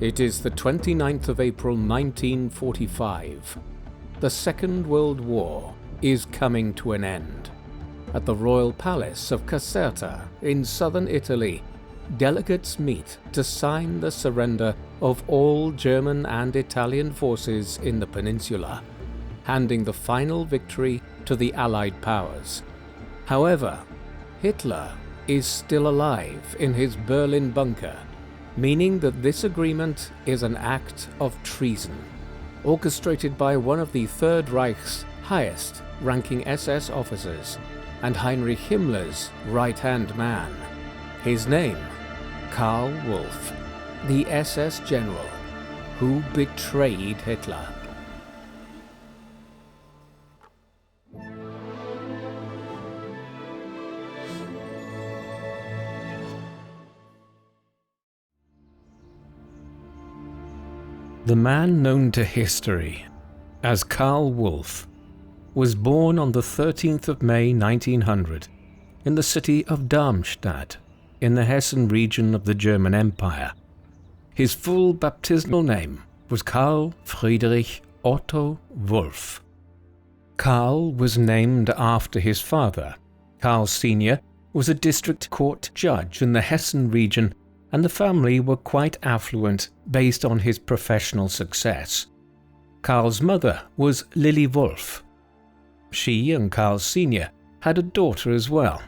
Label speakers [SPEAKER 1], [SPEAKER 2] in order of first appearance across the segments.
[SPEAKER 1] It is the 29th of April 1945. The Second World War is coming to an end. At the Royal Palace of Caserta in southern Italy, delegates meet to sign the surrender of all German and Italian forces in the peninsula, handing the final victory to the Allied powers. However, Hitler is still alive in his Berlin bunker, meaning that this agreement is an act of treason, orchestrated by one of the Third Reich's highest-ranking SS officers and Heinrich Himmler's right-hand man. His name, Karl Wolff, the SS general who betrayed Hitler. The man known to history as Karl Wolff was born on the 13th of May 1900 in the city of Darmstadt in the Hessen region of the German Empire. His full baptismal name was Karl Friedrich Otto Wolff. Karl was named after his father. Karl Sr. was a district court judge in the Hessen region, and the family were quite affluent based on his professional success. Karl's mother was Lily Wolff. She and Karl Sr. had a daughter as well.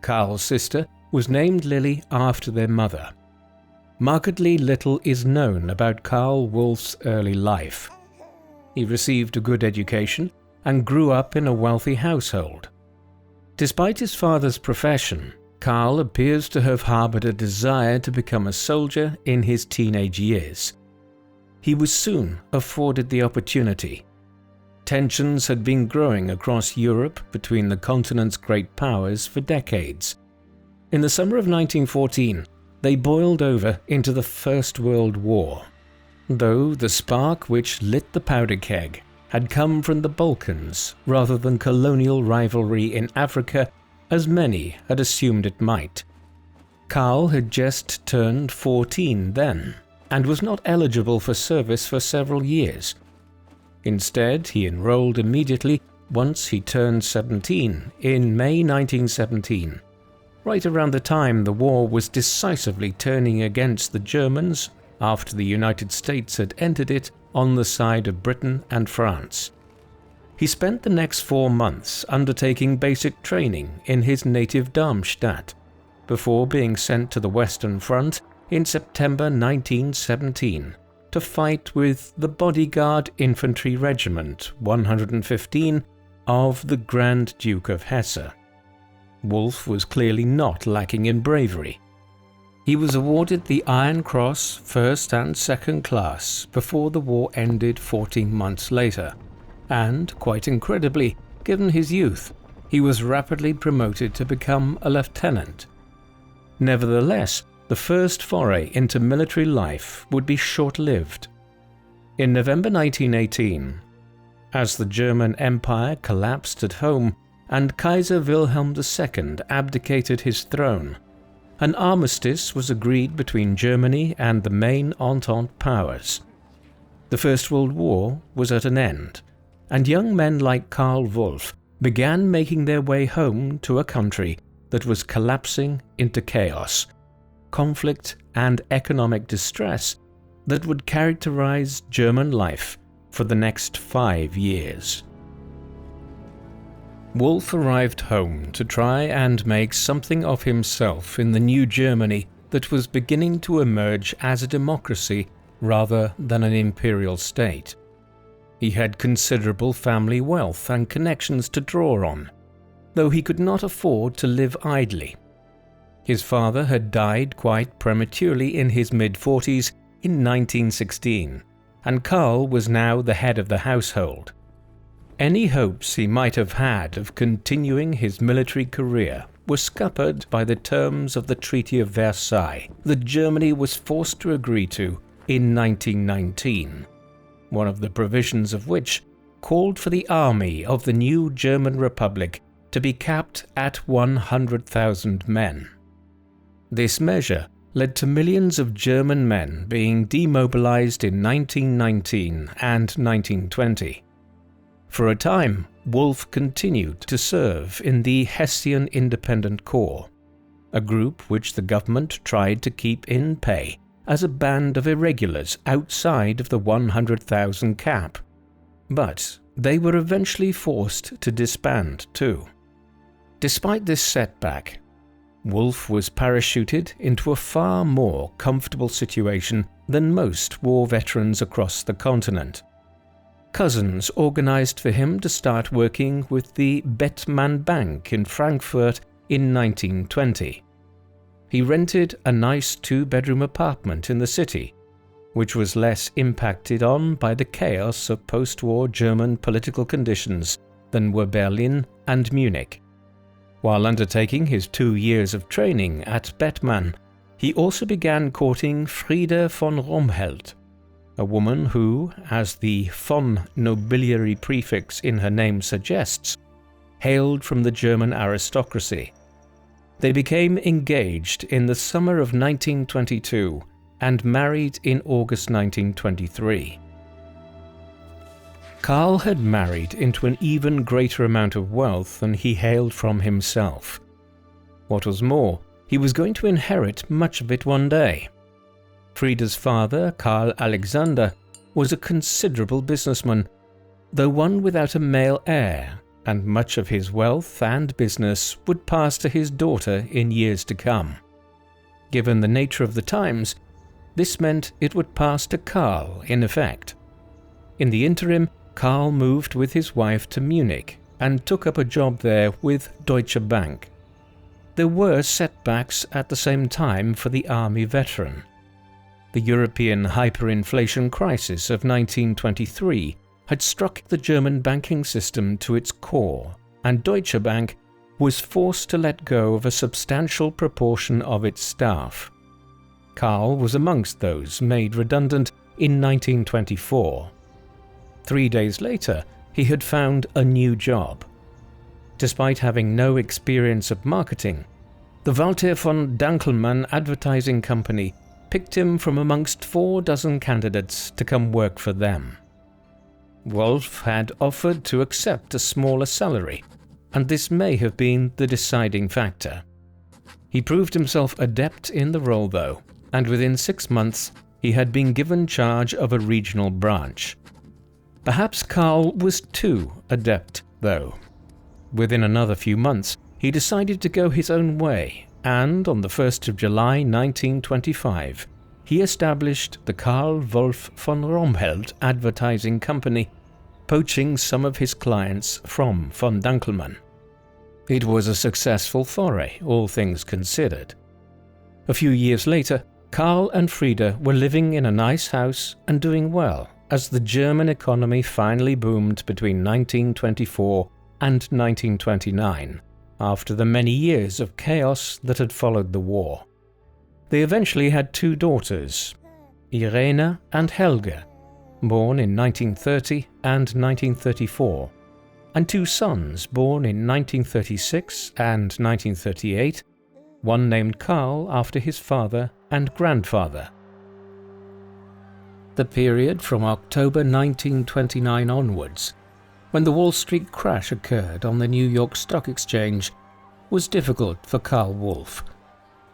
[SPEAKER 1] Karl's sister was named Lily after their mother. Markedly little is known about Karl Wolff's early life. He received a good education and grew up in a wealthy household. Despite his father's profession, Karl appears to have harbored a desire to become a soldier in his teenage years. He was soon afforded the opportunity. Tensions had been growing across Europe between the continent's great powers for decades. In the summer of 1914, they boiled over into the First World War, though the spark which lit the powder keg had come from the Balkans rather than colonial rivalry in Africa, as many had assumed it might. Karl had just turned 14 then, and was not eligible for service for several years. Instead, he enrolled immediately once he turned 17 in May 1917, right around the time the war was decisively turning against the Germans after the United States had entered it on the side of Britain and France. He spent the next 4 months undertaking basic training in his native Darmstadt, before being sent to the Western Front in September 1917 to fight with the Bodyguard Infantry Regiment 115 of the Grand Duke of Hesse. Wolff was clearly not lacking in bravery. He was awarded the Iron Cross First and Second Class before the war ended 14 months later. And, quite incredibly, given his youth, he was rapidly promoted to become a lieutenant. Nevertheless, the first foray into military life would be short-lived. In November 1918, as the German Empire collapsed at home and Kaiser Wilhelm II abdicated his throne, an armistice was agreed between Germany and the main Entente powers. The First World War was at an end, and young men like Karl Wolff began making their way home to a country that was collapsing into chaos, conflict and economic distress that would characterize German life for the next 5 years. Wolff arrived home to try and make something of himself in the new Germany that was beginning to emerge as a democracy rather than an imperial state. He had considerable family wealth and connections to draw on, though he could not afford to live idly. His father had died quite prematurely in his mid-40s in 1916, and Karl was now the head of the household. Any hopes he might have had of continuing his military career were scuppered by the terms of the Treaty of Versailles that Germany was forced to agree to in 1919. One of the provisions of which called for the army of the new German Republic to be capped at 100,000 men. This measure led to millions of German men being demobilized in 1919 and 1920. For a time, Wolff continued to serve in the Hessian Independent Corps, a group which the government tried to keep in pay as a band of irregulars outside of the 100,000 cap. But they were eventually forced to disband too. Despite this setback, Wolff was parachuted into a far more comfortable situation than most war veterans across the continent. Cousins organized for him to start working with the Bettmann Bank in Frankfurt in 1920. He rented a nice two-bedroom apartment in the city, which was less impacted on by the chaos of post-war German political conditions than were Berlin and Munich. While undertaking his 2 years of training at Bettmann, he also began courting Frieda von Romheld, a woman who, as the von nobiliary prefix in her name suggests, hailed from the German aristocracy. They became engaged in the summer of 1922 and married in August 1923. Karl had married into an even greater amount of wealth than he hailed from himself. What was more, he was going to inherit much of it one day. Frieda's father, Karl Alexander, was a considerable businessman, though one without a male heir, and much of his wealth and business would pass to his daughter in years to come. Given the nature of the times, this meant it would pass to Karl in effect. In the interim, Karl moved with his wife to Munich and took up a job there with Deutsche Bank. There were setbacks at the same time for the army veteran. The European hyperinflation crisis of 1923 had struck the German banking system to its core, and Deutsche Bank was forced to let go of a substantial proportion of its staff. Karl was amongst those made redundant in 1924. 3 days later, he had found a new job. Despite having no experience of marketing, the Walter von Dankelmann advertising company picked him from amongst 4 dozen candidates to come work for them. Wolff had offered to accept a smaller salary, and this may have been the deciding factor. He proved himself adept in the role though, and within 6 months he had been given charge of a regional branch. Perhaps Karl was too adept though. Within another few months he decided to go his own way, and on the 1st of July 1925 he established the Karl Wolff von Romheld advertising company, poaching some of his clients from von Dankelmann. It was a successful foray, all things considered. A few years later, Karl and Frieda were living in a nice house and doing well as the German economy finally boomed between 1924 and 1929, after the many years of chaos that had followed the war. They eventually had 2 daughters, Irene and Helge, born in 1930 and 1934, and 2 sons born in 1936 and 1938, one named Karl after his father and grandfather. The period from October 1929 onwards, when the Wall Street crash occurred on the New York Stock Exchange, was difficult for Karl Wolff,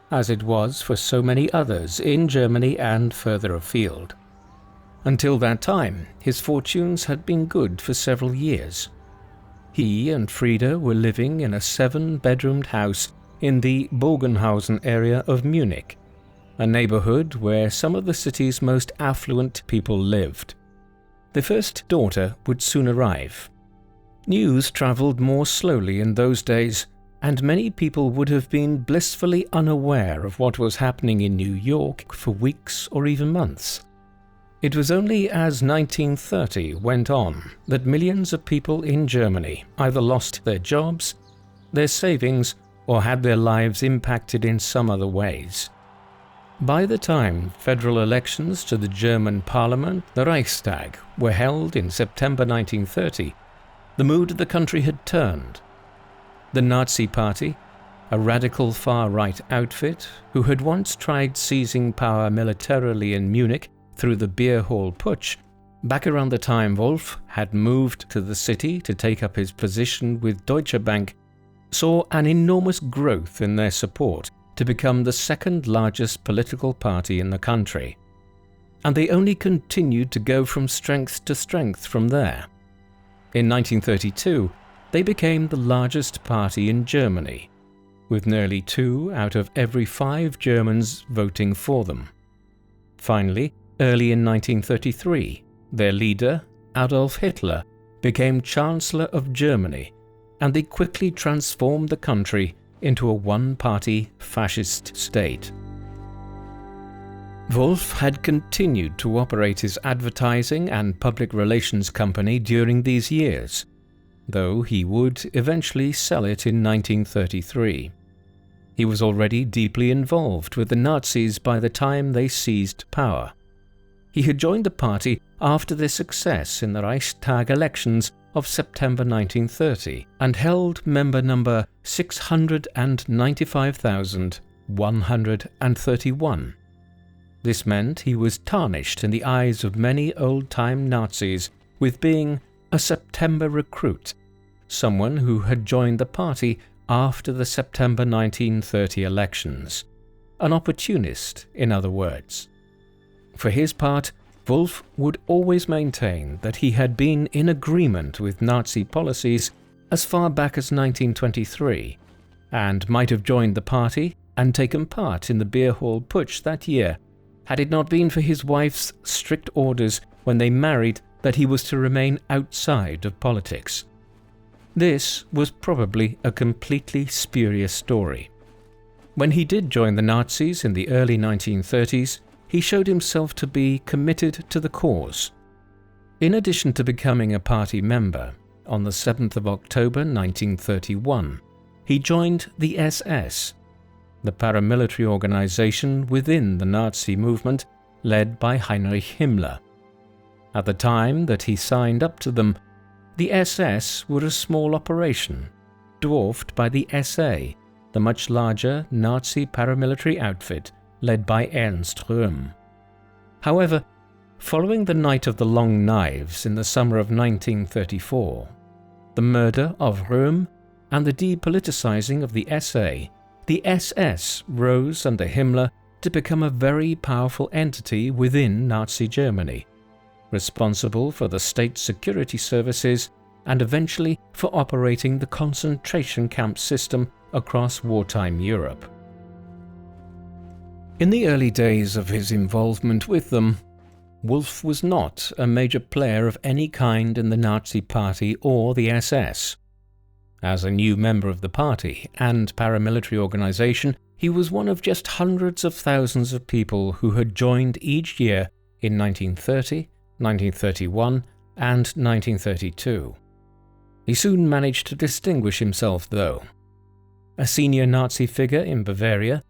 [SPEAKER 1] as it was for so many others in Germany and further afield. Until that time, his fortunes had been good for several years. He and Frieda were living in a 7-bedroomed house in the Bogenhausen area of Munich, a neighborhood where some of the city's most affluent people lived. The first daughter would soon arrive. News traveled more slowly in those days, and many people would have been blissfully unaware of what was happening in New York for weeks or even months. It was only as 1930 went on that millions of people in Germany either lost their jobs, their savings, or had their lives impacted in some other ways. By the time federal elections to the German parliament, the Reichstag, were held in September 1930, the mood of the country had turned. The Nazi Party, a radical far-right outfit who had once tried seizing power militarily in Munich through the beer hall putsch, back around the time Wolff had moved to the city to take up his position with Deutsche Bank, saw an enormous growth in their support to become the second largest political party in the country. And they only continued to go from strength to strength from there. In 1932, they became the largest party in Germany, with nearly 2 out of every 5 Germans voting for them. Finally, early in 1933, their leader, Adolf Hitler, became Chancellor of Germany, and they quickly transformed the country into a one-party fascist state. Wolff had continued to operate his advertising and public relations company during these years, though he would eventually sell it in 1933. He was already deeply involved with the Nazis by the time they seized power. He had joined the party after their success in the Reichstag elections of September 1930 and held member number 695,131. This meant he was tarnished in the eyes of many old-time Nazis with being a September recruit, someone who had joined the party after the September 1930 elections. An opportunist, in other words. For his part, Wolff would always maintain that he had been in agreement with Nazi policies as far back as 1923, and might have joined the party and taken part in the beer hall putsch that year, had it not been for his wife's strict orders when they married that he was to remain outside of politics. This was probably a completely spurious story. When he did join the Nazis in the early 1930s, he showed himself to be committed to the cause. In addition to becoming a party member, on the 7th of October 1931, he joined the SS, the paramilitary organization within the Nazi movement led by Heinrich Himmler. At the time that he signed up to them, the SS were a small operation, dwarfed by the SA, the much larger Nazi paramilitary outfit led by Ernst Röhm. However, following the Night of the Long Knives in the summer of 1934, the murder of Röhm and the depoliticizing of the SA, the SS rose under Himmler to become a very powerful entity within Nazi Germany, responsible for the state security services and eventually for operating the concentration camp system across wartime Europe. In the early days of his involvement with them, Wolff was not a major player of any kind in the Nazi Party or the SS. As a new member of the party and paramilitary organization, he was one of just hundreds of thousands of people who had joined each year in 1930, 1931 and 1932. He soon managed to distinguish himself, though. A senior Nazi figure in Bavaria,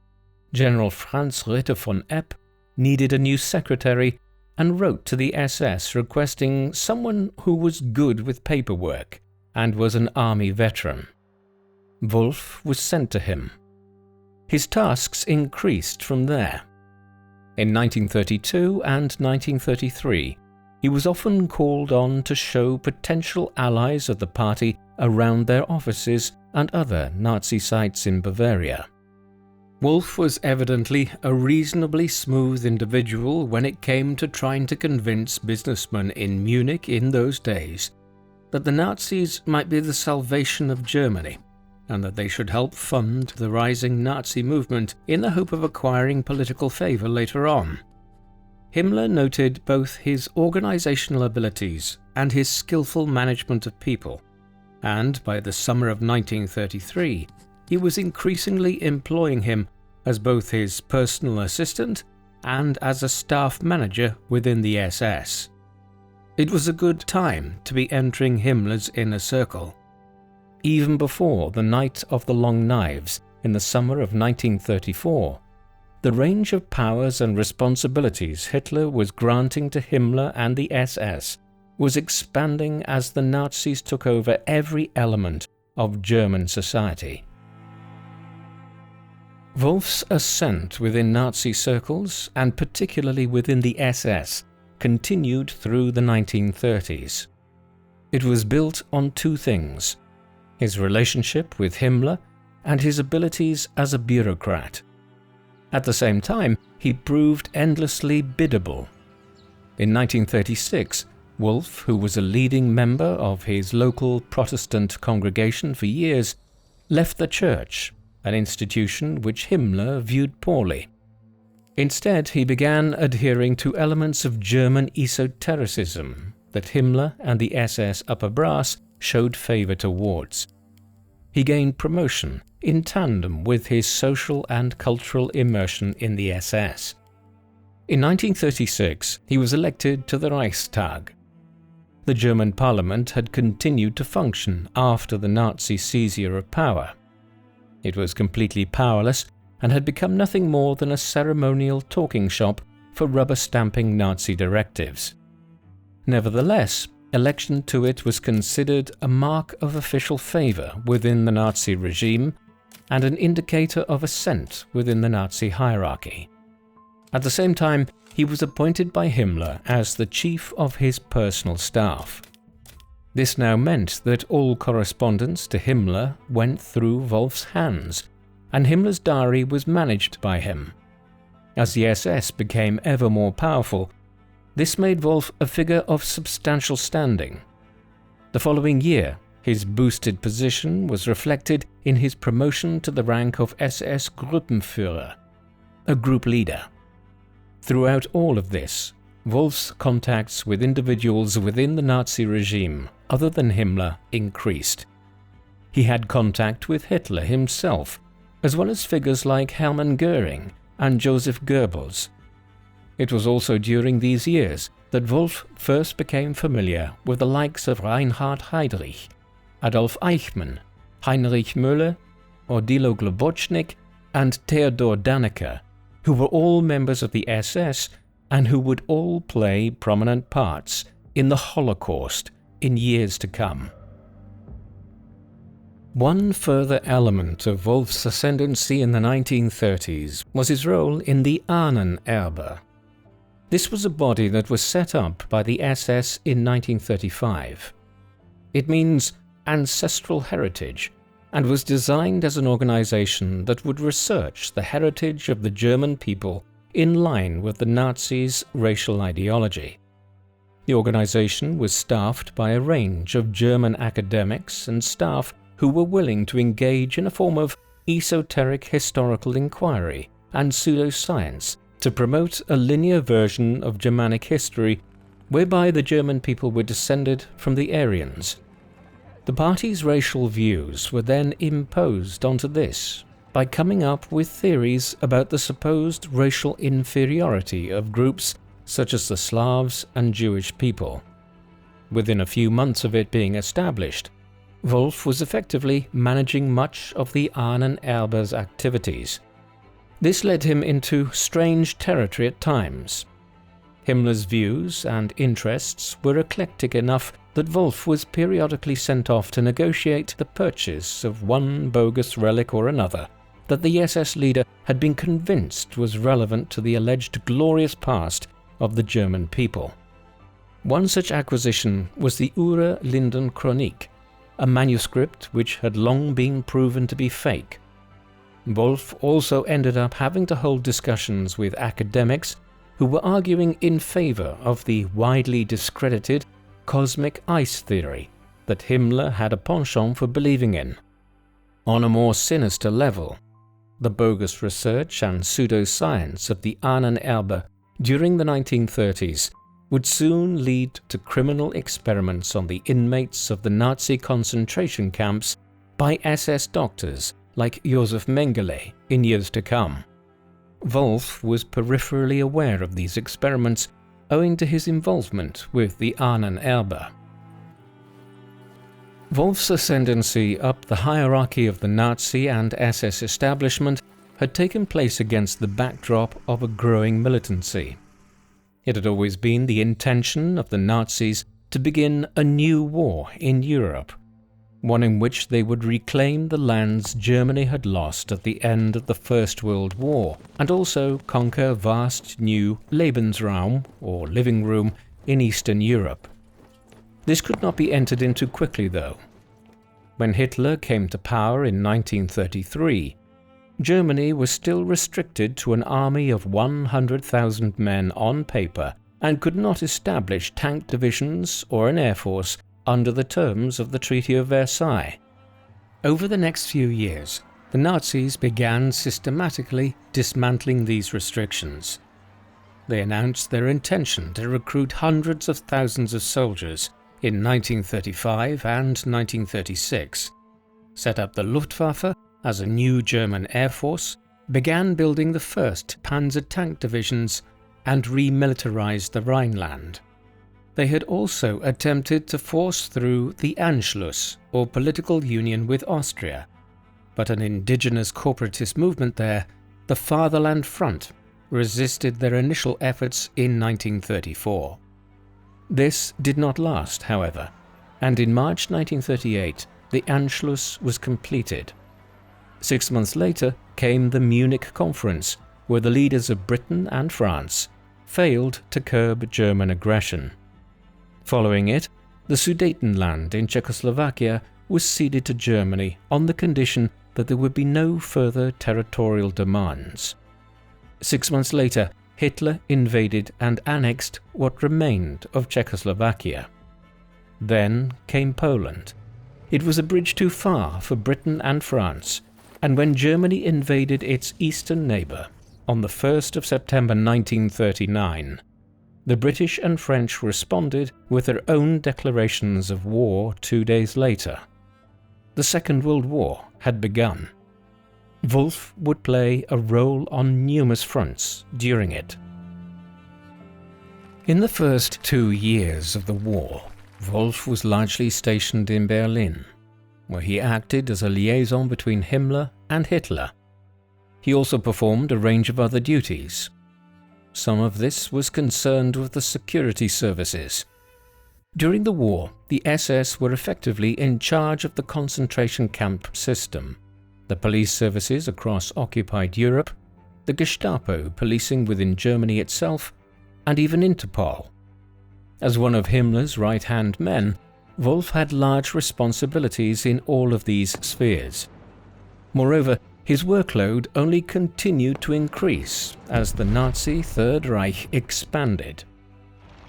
[SPEAKER 1] General Franz Ritter von Epp, needed a new secretary and wrote to the SS requesting someone who was good with paperwork and was an army veteran. Wolff was sent to him. His tasks increased from there. In 1932 and 1933, he was often called on to show potential allies of the party around their offices and other Nazi sites in Bavaria. Wolff was evidently a reasonably smooth individual when it came to trying to convince businessmen in Munich in those days that the Nazis might be the salvation of Germany, and that they should help fund the rising Nazi movement in the hope of acquiring political favor later on. Himmler noted both his organizational abilities and his skillful management of people, and by the summer of 1933, he was increasingly employing him as both his personal assistant and as a staff manager within the SS. It was a good time to be entering Himmler's inner circle. Even before the Night of the Long Knives in the summer of 1934, the range of powers and responsibilities Hitler was granting to Himmler and the SS was expanding as the Nazis took over every element of German society. Wolff's ascent within Nazi circles, and particularly within the SS, continued through the 1930s. It was built on two things: his relationship with Himmler and his abilities as a bureaucrat. At the same time, he proved endlessly biddable. In 1936, Wolff, who was a leading member of his local Protestant congregation for years, left the church, an institution which Himmler viewed poorly. Instead, he began adhering to elements of German esotericism that Himmler and the SS upper brass showed favor towards. He gained promotion in tandem with his social and cultural immersion in the SS. In 1936, he was elected to the Reichstag. The German parliament had continued to function after the Nazi seizure of power. It was completely powerless and had become nothing more than a ceremonial talking shop for rubber-stamping Nazi directives. Nevertheless, election to it was considered a mark of official favor within the Nazi regime and an indicator of ascent within the Nazi hierarchy. At the same time, he was appointed by Himmler as the chief of his personal staff. This now meant that all correspondence to Himmler went through Wolff's hands, and Himmler's diary was managed by him. As the SS became ever more powerful, this made Wolff a figure of substantial standing. The following year, his boosted position was reflected in his promotion to the rank of SS Gruppenführer, a group leader. Throughout all of this, Wolff's contacts with individuals within the Nazi regime other than Himmler increased. He had contact with Hitler himself, as well as figures like Hermann Göring and Joseph Goebbels. It was also during these years that Wolff first became familiar with the likes of Reinhard Heydrich, Adolf Eichmann, Heinrich Himmler, Odilo Globocnik, and Theodor Dannecker, who were all members of the SS and who would all play prominent parts in the Holocaust in years to come. One further element of Wolff's ascendancy in the 1930s was his role in the Ahnenerbe. This was a body that was set up by the SS in 1935. It means ancestral heritage, and was designed as an organization that would research the heritage of the German people in line with the Nazis' racial ideology. The organization was staffed by a range of German academics and staff who were willing to engage in a form of esoteric historical inquiry and pseudoscience to promote a linear version of Germanic history whereby the German people were descended from the Aryans. The party's racial views were then imposed onto this by coming up with theories about the supposed racial inferiority of groups such as the Slavs and Jewish people. Within a few months of it being established, Wolff was effectively managing much of the Ahnenerbe's activities. This led him into strange territory at times. Himmler's views and interests were eclectic enough that Wolff was periodically sent off to negotiate the purchase of one bogus relic or another that the SS leader had been convinced was relevant to the alleged glorious past of the German people. One such acquisition was the Ure Linden Chronik, a manuscript which had long been proven to be fake. Wolff also ended up having to hold discussions with academics who were arguing in favor of the widely discredited cosmic ice theory that Himmler had a penchant for believing in. On a more sinister level, the bogus research and pseudoscience of the Ahnenerbe during the 1930s would soon lead to criminal experiments on the inmates of the Nazi concentration camps by SS doctors like Josef Mengele in years to come. Wolff was peripherally aware of these experiments owing to his involvement with the Ahnenerbe. Wolff's ascendancy up the hierarchy of the Nazi and SS establishment had taken place against the backdrop of a growing militancy. It had always been the intention of the Nazis to begin a new war in Europe. one in which they would reclaim the lands Germany had lost at the end of the First World War, and also conquer vast new Lebensraum, or living room, in Eastern Europe. This could not be entered into quickly though. When Hitler came to power in 1933, Germany was still restricted to an army of 100,000 men on paper and could not establish tank divisions or an air force under the terms of the Treaty of Versailles. Over the next few years, the Nazis began systematically dismantling these restrictions. They announced their intention to recruit hundreds of thousands of soldiers in 1935 and 1936, set up the Luftwaffe as a new German air force, began building the first panzer tank divisions, and remilitarized the Rhineland. They had also attempted to force through the Anschluss, or political union with Austria, but an indigenous corporatist movement there, the Fatherland Front, resisted their initial efforts in 1934. This did not last, however, and in March 1938 the Anschluss was completed. 6 months later came the Munich Conference, where the leaders of Britain and France failed to curb German aggression. Following it, the Sudetenland in Czechoslovakia was ceded to Germany on the condition that there would be no further territorial demands. 6 months later, Hitler invaded and annexed what remained of Czechoslovakia. Then came Poland. It was a bridge too far for Britain and France, and when Germany invaded its eastern neighbour on the 1st of September 1939, the British and French responded with their own declarations of war 2 days later. The Second World War had begun. Wolff would play a role on numerous fronts during it. In the first 2 years of the war, Wolff was largely stationed in Berlin, where he acted as a liaison between Himmler and Hitler. He also performed a range of other duties. Some of this was concerned with the security services. During the war, the SS were effectively in charge of the concentration camp system, the police services across occupied Europe, the Gestapo policing within Germany itself, and even Interpol. As one of Himmler's right-hand men, Wolff had large responsibilities in all of these spheres. Moreover, his workload only continued to increase as the Nazi Third Reich expanded.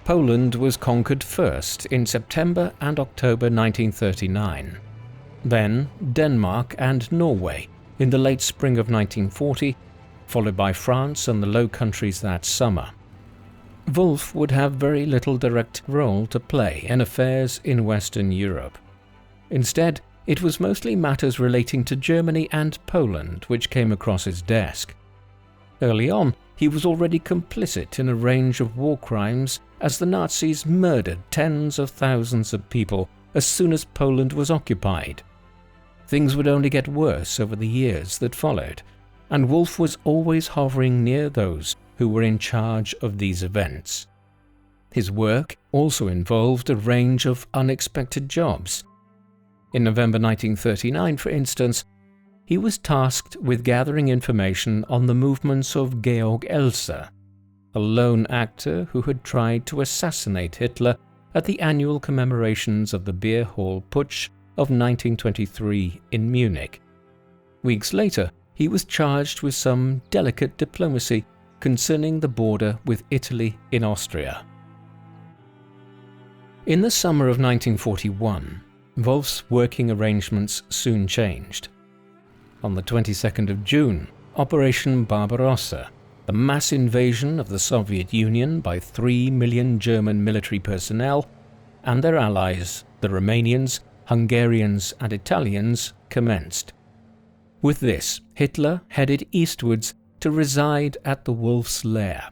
[SPEAKER 1] Poland was conquered first in September and October 1939. Then Denmark and Norway in the late spring of 1940, followed by France and the Low Countries that summer. Wolff would have very little direct role to play in affairs in Western Europe. Instead, it was mostly matters relating to Germany and Poland which came across his desk. Early on, he was already complicit in a range of war crimes as the Nazis murdered tens of thousands of people as soon as Poland was occupied. Things would only get worse over the years that followed, and Wolff was always hovering near those who were in charge of these events. His work also involved a range of unexpected jobs. In November 1939, for instance, he was tasked with gathering information on the movements of Georg Elser, a lone actor who had tried to assassinate Hitler at the annual commemorations of the Beer Hall Putsch of 1923 in Munich. Weeks later, he was charged with some delicate diplomacy concerning the border with Italy in Austria. In the summer of 1941, Wolff's working arrangements soon changed. On the 22nd of June, Operation Barbarossa, the mass invasion of the Soviet Union by 3 million German military personnel and their allies, the Romanians, Hungarians and Italians, commenced. With this, Hitler headed eastwards to reside at the Wolff's Lair,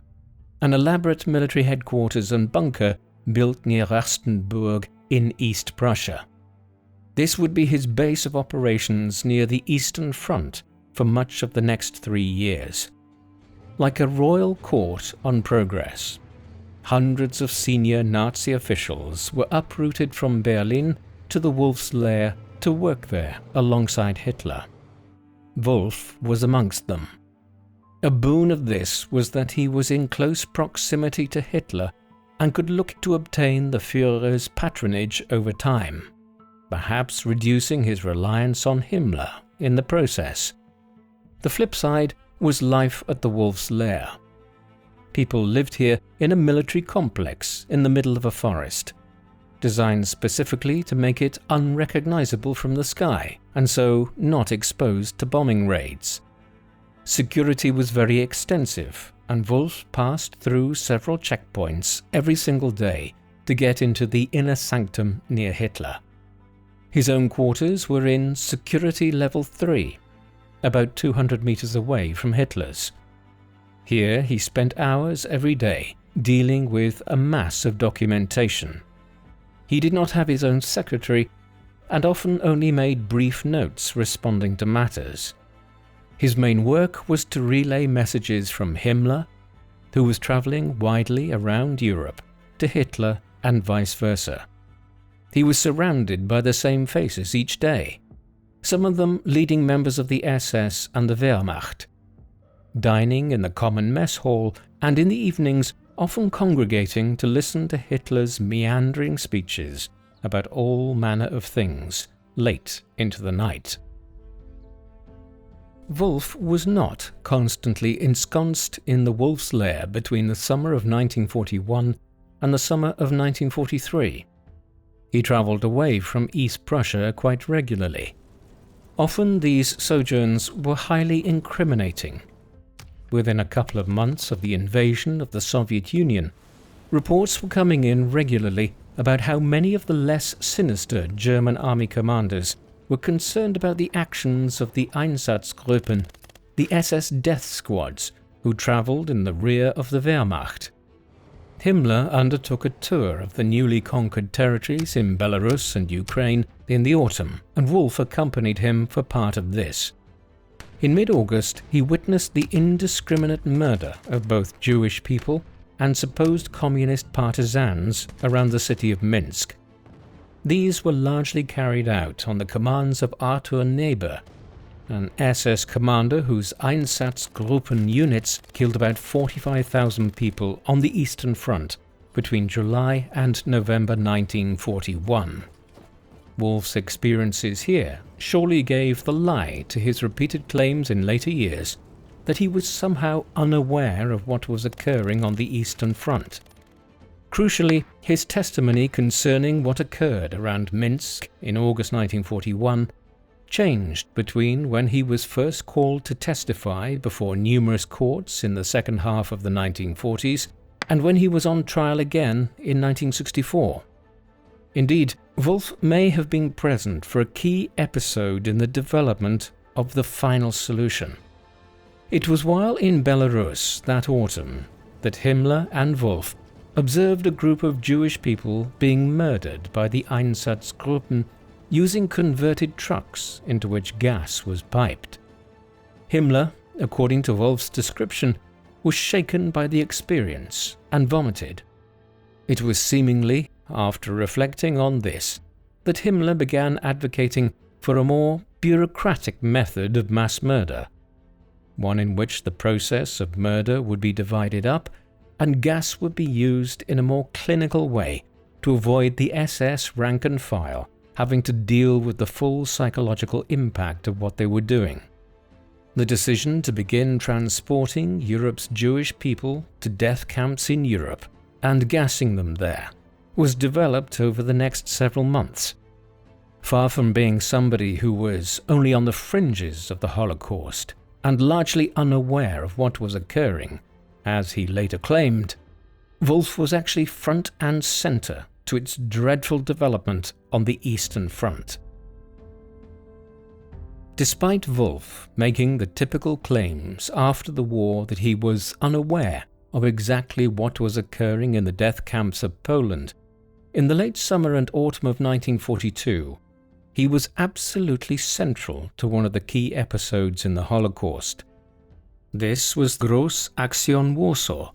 [SPEAKER 1] an elaborate military headquarters and bunker built near Rastenburg in East Prussia. This would be his base of operations near the Eastern Front for much of the next 3 years. Like a royal court on progress, hundreds of senior Nazi officials were uprooted from Berlin to the Wolff's Lair to work there alongside Hitler. Wolff was amongst them. A boon of this was that he was in close proximity to Hitler and could look to obtain the Führer's patronage over time, perhaps reducing his reliance on Himmler in the process. The flip side was life at the Wolff's lair. People lived here in a military complex in the middle of a forest, designed specifically to make it unrecognizable from the sky and so not exposed to bombing raids. Security was very extensive, and Wolff passed through several checkpoints every single day to get into the inner sanctum near Hitler. His own quarters were in Security Level 3, about 200 meters away from Hitler's. Here he spent hours every day dealing with a mass of documentation. He did not have his own secretary and often only made brief notes responding to matters. His main work was to relay messages from Himmler, who was traveling widely around Europe, to Hitler and vice versa. He was surrounded by the same faces each day, some of them leading members of the SS and the Wehrmacht, dining in the common mess hall and in the evenings often congregating to listen to Hitler's meandering speeches about all manner of things late into the night. Wolff was not constantly ensconced in the Wolff's lair between the summer of 1941 and the summer of 1943. He travelled away from East Prussia quite regularly. Often these sojourns were highly incriminating. Within a couple of months of the invasion of the Soviet Union, reports were coming in regularly about how many of the less sinister German army commanders were concerned about the actions of the Einsatzgruppen, the SS death squads who travelled in the rear of the Wehrmacht. Himmler undertook a tour of the newly conquered territories in Belarus and Ukraine in the autumn, and Wolff accompanied him for part of this. In mid-August, he witnessed the indiscriminate murder of both Jewish people and supposed communist partisans around the city of Minsk. These were largely carried out on the commands of Arthur Neber, an SS commander whose Einsatzgruppen units killed about 45,000 people on the Eastern Front between July and November 1941. Wolff's experiences here surely gave the lie to his repeated claims in later years that he was somehow unaware of what was occurring on the Eastern Front. Crucially, his testimony concerning what occurred around Minsk in August 1941 changed between when he was first called to testify before numerous courts in the second half of the 1940s and when he was on trial again in 1964. Indeed, Wolff may have been present for a key episode in the development of the final solution. It was while in Belarus that autumn that Himmler and Wolff observed a group of Jewish people being murdered by the Einsatzgruppen using converted trucks into which gas was piped. Himmler, according to Wolff's description, was shaken by the experience and vomited. It was seemingly after reflecting on this that Himmler began advocating for a more bureaucratic method of mass murder, one in which the process of murder would be divided up and gas would be used in a more clinical way to avoid the SS rank and file having to deal with the full psychological impact of what they were doing. The decision to begin transporting Europe's Jewish people to death camps in Europe and gassing them there was developed over the next several months. Far from being somebody who was only on the fringes of the Holocaust and largely unaware of what was occurring, as he later claimed, Wolff was actually front and center to its dreadful development on the Eastern Front. Despite Wolff making the typical claims after the war that he was unaware of exactly what was occurring in the death camps of Poland, in the late summer and autumn of 1942, he was absolutely central to one of the key episodes in the Holocaust. This was Gross Aktion Warsaw,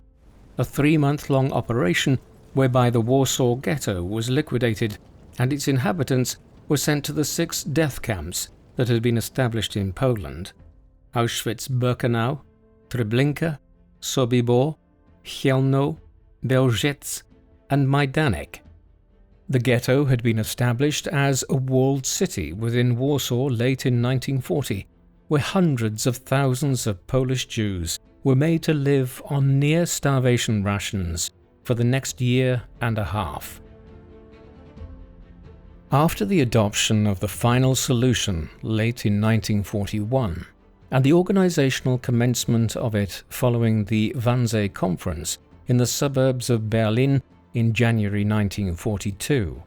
[SPEAKER 1] a 3-month-long operation whereby the Warsaw Ghetto was liquidated and its inhabitants were sent to the 6 death camps that had been established in Poland: Auschwitz-Birkenau, Treblinka, Sobibor, Chełmno, Belzec, and Majdanek. The ghetto had been established as a walled city within Warsaw late in 1940, where hundreds of thousands of Polish Jews were made to live on near-starvation rations for the next year and a half. After the adoption of the final solution late in 1941, and the organizational commencement of it following the Wannsee Conference in the suburbs of Berlin in January 1942,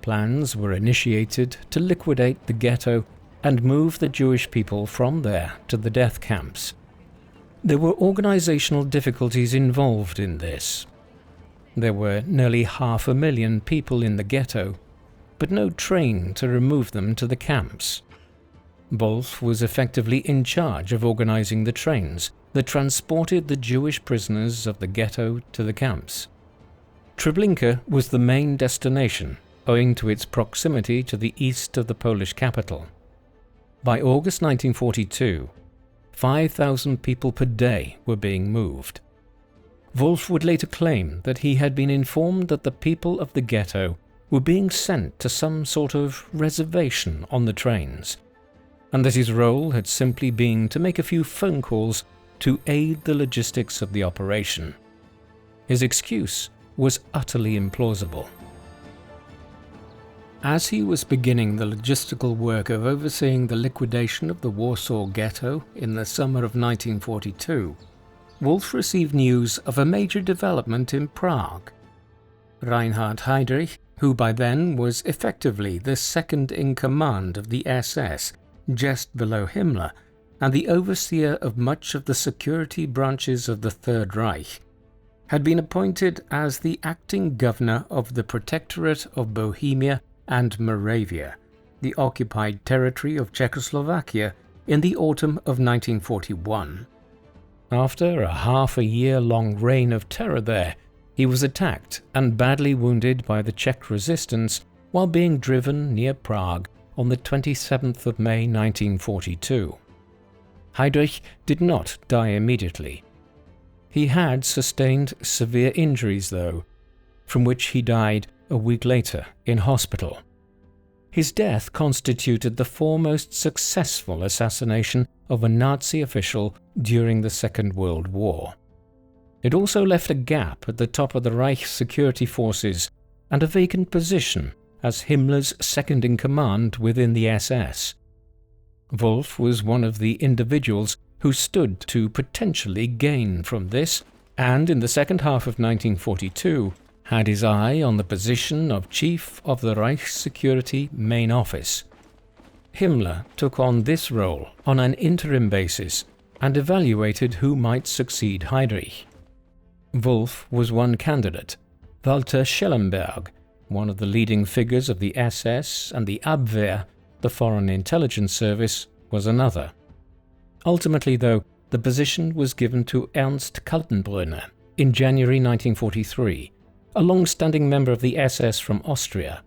[SPEAKER 1] plans were initiated to liquidate the ghetto and move the Jewish people from there to the death camps. There were organizational difficulties involved in this. There were nearly 500,000 people in the ghetto, but no train to remove them to the camps. Wolff was effectively in charge of organizing the trains that transported the Jewish prisoners of the ghetto to the camps. Treblinka was the main destination, owing to its proximity to the east of the Polish capital. By August 1942, 5,000 people per day were being moved. Wolff would later claim that he had been informed that the people of the ghetto were being sent to some sort of reservation on the trains, and that his role had simply been to make a few phone calls to aid the logistics of the operation. His excuse was utterly implausible. As he was beginning the logistical work of overseeing the liquidation of the Warsaw Ghetto in the summer of 1942, Wolff received news of a major development in Prague. Reinhard Heydrich, who by then was effectively the second in command of the SS, just below Himmler, and the overseer of much of the security branches of the Third Reich, had been appointed as the acting governor of the Protectorate of Bohemia and Moravia, the occupied territory of Czechoslovakia, in the autumn of 1941. After a half-a-year-long reign of terror there, he was attacked and badly wounded by the Czech resistance while being driven near Prague on the 27th of May 1942. Heydrich did not die immediately. He had sustained severe injuries, though, from which he died a week later in hospital. His death constituted the foremost successful assassination of a Nazi official during the Second World War. It also left a gap at the top of the Reich security forces and a vacant position as Himmler's second-in-command within the SS. Wolff was one of the individuals who stood to potentially gain from this, and in the second half of 1942 had his eye on the position of Chief of the Reich Security Main Office. Himmler took on this role on an interim basis and evaluated who might succeed Heydrich. Wolff was one candidate. Walter Schellenberg, one of the leading figures of the SS and the Abwehr, the Foreign Intelligence Service, was another. Ultimately, though, the position was given to Ernst Kaltenbrunner in January 1943, a long-standing member of the SS from Austria.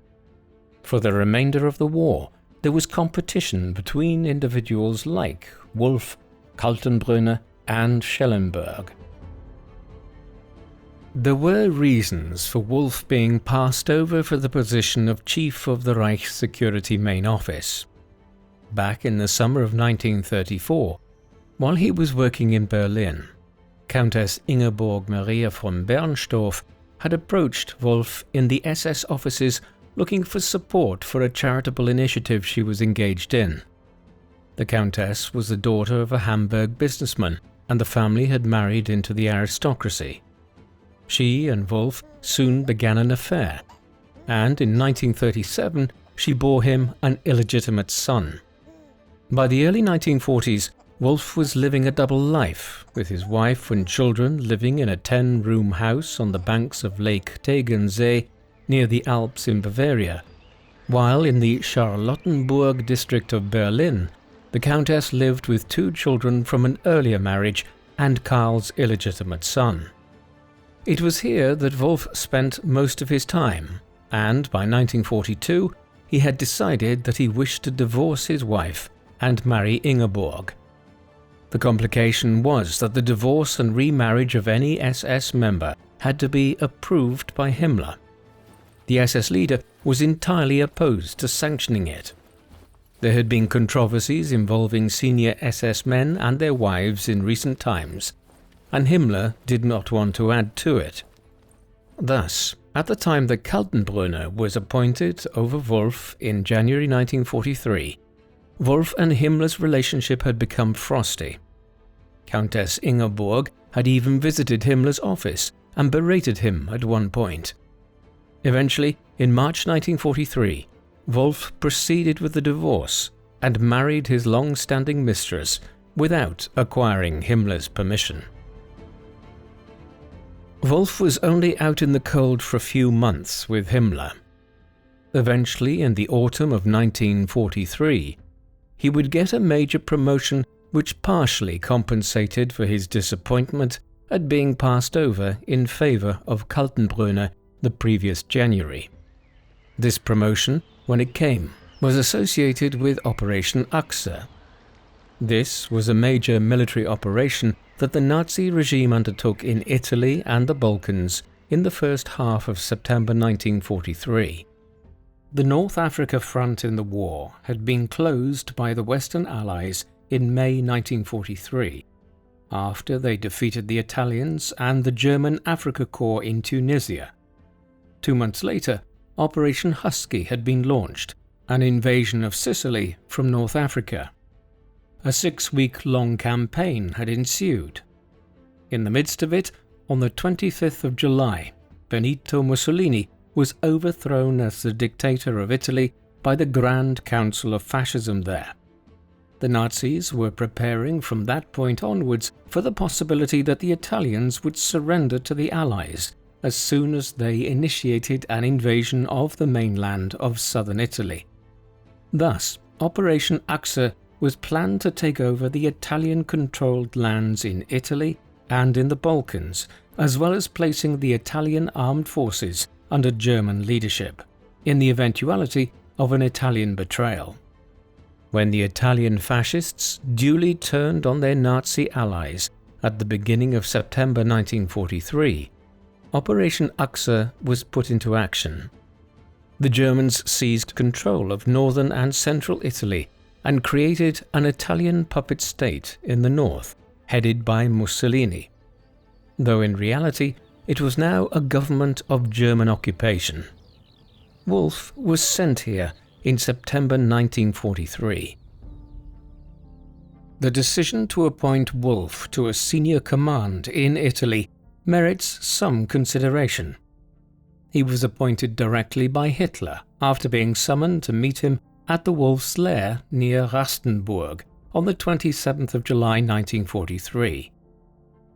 [SPEAKER 1] For the remainder of the war, there was competition between individuals like Wolff, Kaltenbrunner, and Schellenberg. There were reasons for Wolff being passed over for the position of Chief of the Reich Security Main Office. Back in the summer of 1934, while he was working in Berlin, Countess Ingeborg Maria von Bernstorff had approached Wolff in the SS offices looking for support for a charitable initiative she was engaged in. The Countess was the daughter of a Hamburg businessman, and the family had married into the aristocracy. She and Wolff soon began an affair, and in 1937 she bore him an illegitimate son. By the early 1940s, Wolff was living a double life, with his wife and children living in a 10-room house on the banks of Lake Tegernsee near the Alps in Bavaria, while in the Charlottenburg district of Berlin, the Countess lived with 2 children from an earlier marriage and Karl's illegitimate son. It was here that Wolff spent most of his time, and by 1942 he had decided that he wished to divorce his wife and marry Ingeborg. The complication was that the divorce and remarriage of any SS member had to be approved by Himmler. The SS leader was entirely opposed to sanctioning it. There had been controversies involving senior SS men and their wives in recent times, and Himmler did not want to add to it. Thus, at the time that Kaltenbrunner was appointed over Wolff in January 1943, Wolff and Himmler's relationship had become frosty. Countess Ingeborg had even visited Himmler's office and berated him at one point. Eventually, in March 1943, Wolff proceeded with the divorce and married his long-standing mistress without acquiring Himmler's permission. Wolff was only out in the cold for a few months with Himmler. Eventually, in the autumn of 1943, he would get a major promotion which partially compensated for his disappointment at being passed over in favor of Kaltenbrunner the previous January. This promotion, when it came, was associated with Operation Achse. This was a major military operation that the Nazi regime undertook in Italy and the Balkans in the first half of September 1943. The North Africa front in the war had been closed by the Western Allies in May 1943, after they defeated the Italians and the German Afrika Korps in Tunisia. 2 months later, Operation Husky had been launched, an invasion of Sicily from North Africa. A 6-week-long campaign had ensued. In the midst of it, on the 25th of July, Benito Mussolini was overthrown as the dictator of Italy by the Grand Council of Fascism there. The Nazis were preparing from that point onwards for the possibility that the Italians would surrender to the Allies as soon as they initiated an invasion of the mainland of southern Italy. Thus, Operation Achse was planned to take over the Italian-controlled lands in Italy and in the Balkans, as well as placing the Italian armed forces under German leadership, in the eventuality of an Italian betrayal. When the Italian fascists duly turned on their Nazi allies at the beginning of September 1943, Operation Achse was put into action. The Germans seized control of northern and central Italy and created an Italian puppet state in the north, headed by Mussolini, though in reality it was now a government of German occupation. Wolff was sent here in September 1943. The decision to appoint Wolff to a senior command in Italy merits some consideration. He was appointed directly by Hitler after being summoned to meet him at the Wolff's lair near Rastenburg on the 27th of July 1943.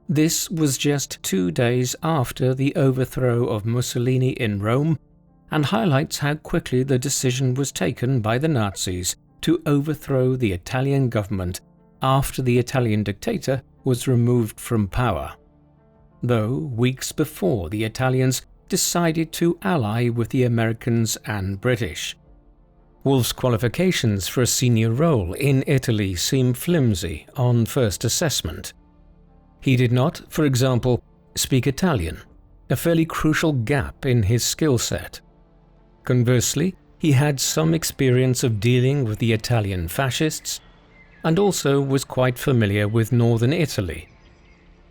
[SPEAKER 1] This was just 2 days after the overthrow of Mussolini in Rome, and highlights how quickly the decision was taken by the Nazis to overthrow the Italian government after the Italian dictator was removed from power, though weeks before the Italians decided to ally with the Americans and British. Wolff's qualifications for a senior role in Italy seem flimsy on first assessment. He did not, for example, speak Italian, a fairly crucial gap in his skill set. Conversely, he had some experience of dealing with the Italian fascists, and also was quite familiar with northern Italy,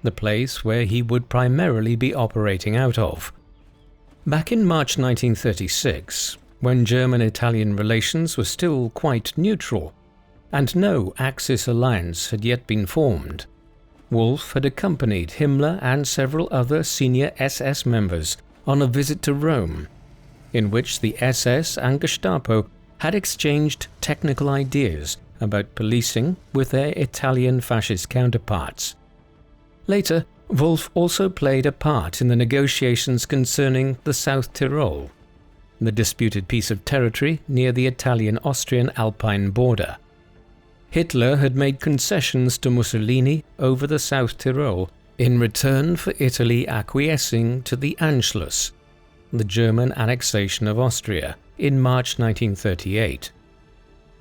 [SPEAKER 1] the place where he would primarily be operating out of. Back in March 1936, when German-Italian relations were still quite neutral, and no Axis alliance had yet been formed, Wolff had accompanied Himmler and several other senior SS members on a visit to Rome, in which the SS and Gestapo had exchanged technical ideas about policing with their Italian fascist counterparts. Later, Wolff also played a part in the negotiations concerning the South Tyrol, the disputed piece of territory near the Italian-Austrian Alpine border. Hitler had made concessions to Mussolini over the South Tyrol in return for Italy acquiescing to the Anschluss, the German annexation of Austria in March 1938.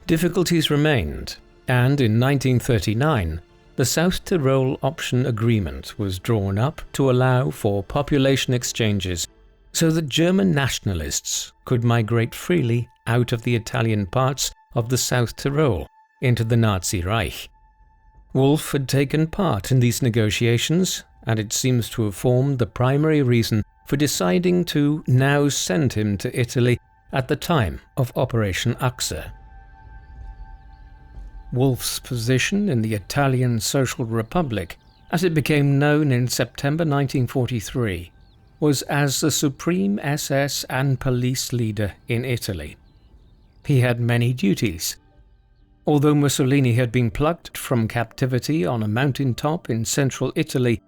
[SPEAKER 1] Difficulties remained, and in 1939, the South Tyrol Option Agreement was drawn up to allow for population exchanges so that German nationalists could migrate freely out of the Italian parts of the South Tyrol into the Nazi Reich. Wolff had taken part in these negotiations, and it seems to have formed the primary reason for deciding to now send him to Italy at the time of Operation Achse. Wolff's position in the Italian Social Republic, as it became known in September 1943, was as the supreme SS and police leader in Italy. He had many duties. Although Mussolini had been plucked from captivity on a mountaintop in central Italy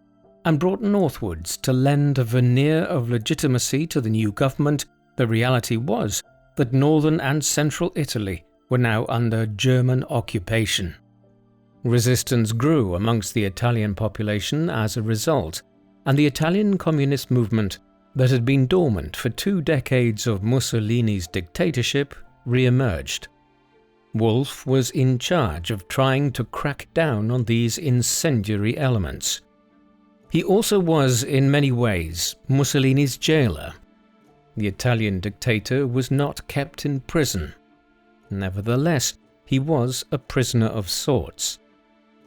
[SPEAKER 1] and brought northwards to lend a veneer of legitimacy to the new government, the reality was that northern and central Italy were now under German occupation. Resistance grew amongst the Italian population as a result, and the Italian communist movement that had been dormant for 2 decades of Mussolini's dictatorship re-emerged. Wolff was in charge of trying to crack down on these incendiary elements. He also was, in many ways, Mussolini's jailer. The Italian dictator was not kept in prison. Nevertheless, he was a prisoner of sorts.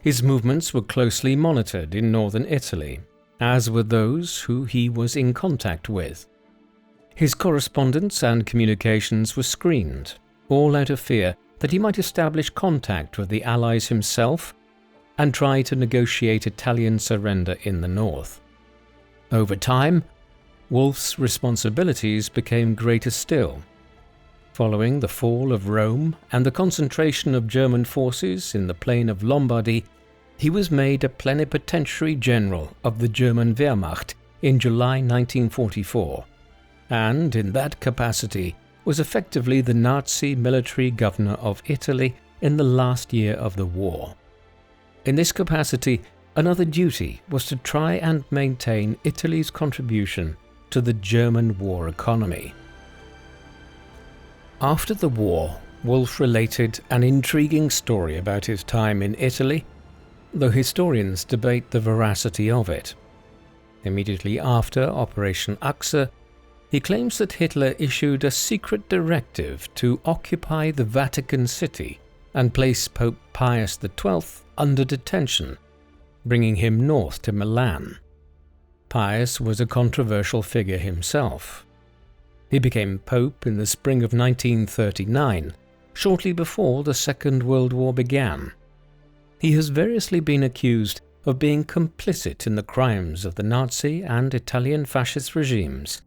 [SPEAKER 1] His movements were closely monitored in northern Italy, as were those who he was in contact with. His correspondence and communications were screened, all out of fear that he might establish contact with the Allies himself and try to negotiate Italian surrender in the north. Over time, Wolff's responsibilities became greater still. Following the fall of Rome and the concentration of German forces in the plain of Lombardy, he was made a plenipotentiary general of the German Wehrmacht in July 1944, and in that capacity was effectively the Nazi military governor of Italy in the last year of the war. In this capacity, another duty was to try and maintain Italy's contribution to the German war economy. After the war, Wolff related an intriguing story about his time in Italy, though historians debate the veracity of it. Immediately after Operation Achse, he claims that Hitler issued a secret directive to occupy the Vatican City and place Pope Pius XII under detention, bringing him north to Milan. Pius was a controversial figure himself. He became Pope in the spring of 1939, shortly before the Second World War began. He has variously been accused of being complicit in the crimes of the Nazi and Italian fascist regimes,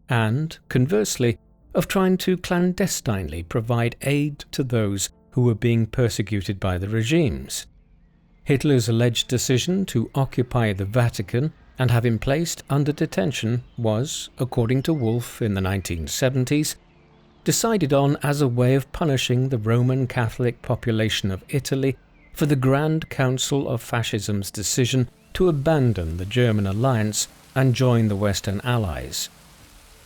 [SPEAKER 1] and, conversely, of trying to clandestinely provide aid to those who were being persecuted by the regimes. Hitler's alleged decision to occupy the Vatican and have him placed under detention was, according to Wolff in the 1970s, decided on as a way of punishing the Roman Catholic population of Italy for the Grand Council of Fascism's decision to abandon the German alliance and join the Western Allies.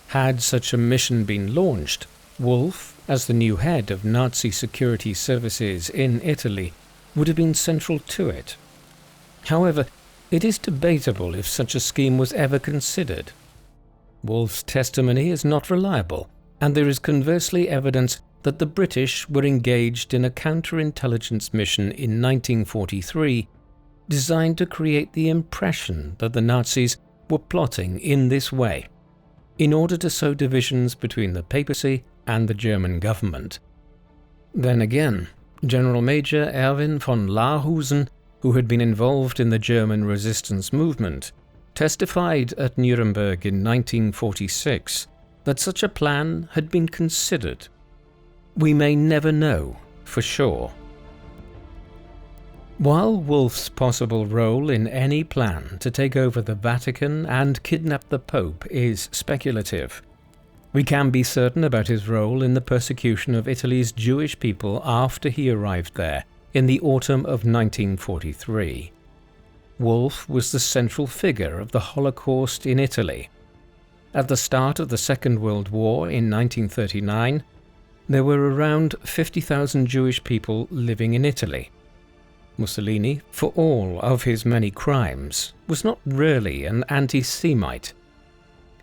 [SPEAKER 1] Had such a mission been launched, Wolff, as the new head of Nazi security services in Italy, would have been central to it. However, it is debatable if such a scheme was ever considered. Wolff's testimony is not reliable, and there is conversely evidence that the British were engaged in a counterintelligence mission in 1943 designed to create the impression that the Nazis were plotting in this way, in order to sow divisions between the papacy and the German government. Then again, General Major Erwin von Lahusen, who had been involved in the German resistance movement, testified at Nuremberg in 1946 that such a plan had been considered. We may never know for sure. While Wolff's possible role in any plan to take over the Vatican and kidnap the Pope is speculative, we can be certain about his role in the persecution of Italy's Jewish people after he arrived there in the autumn of 1943. Wolff was the central figure of the Holocaust in Italy. At the start of the Second World War in 1939, there were around 50,000 Jewish people living in Italy. Mussolini, for all of his many crimes, was not really an anti-Semite.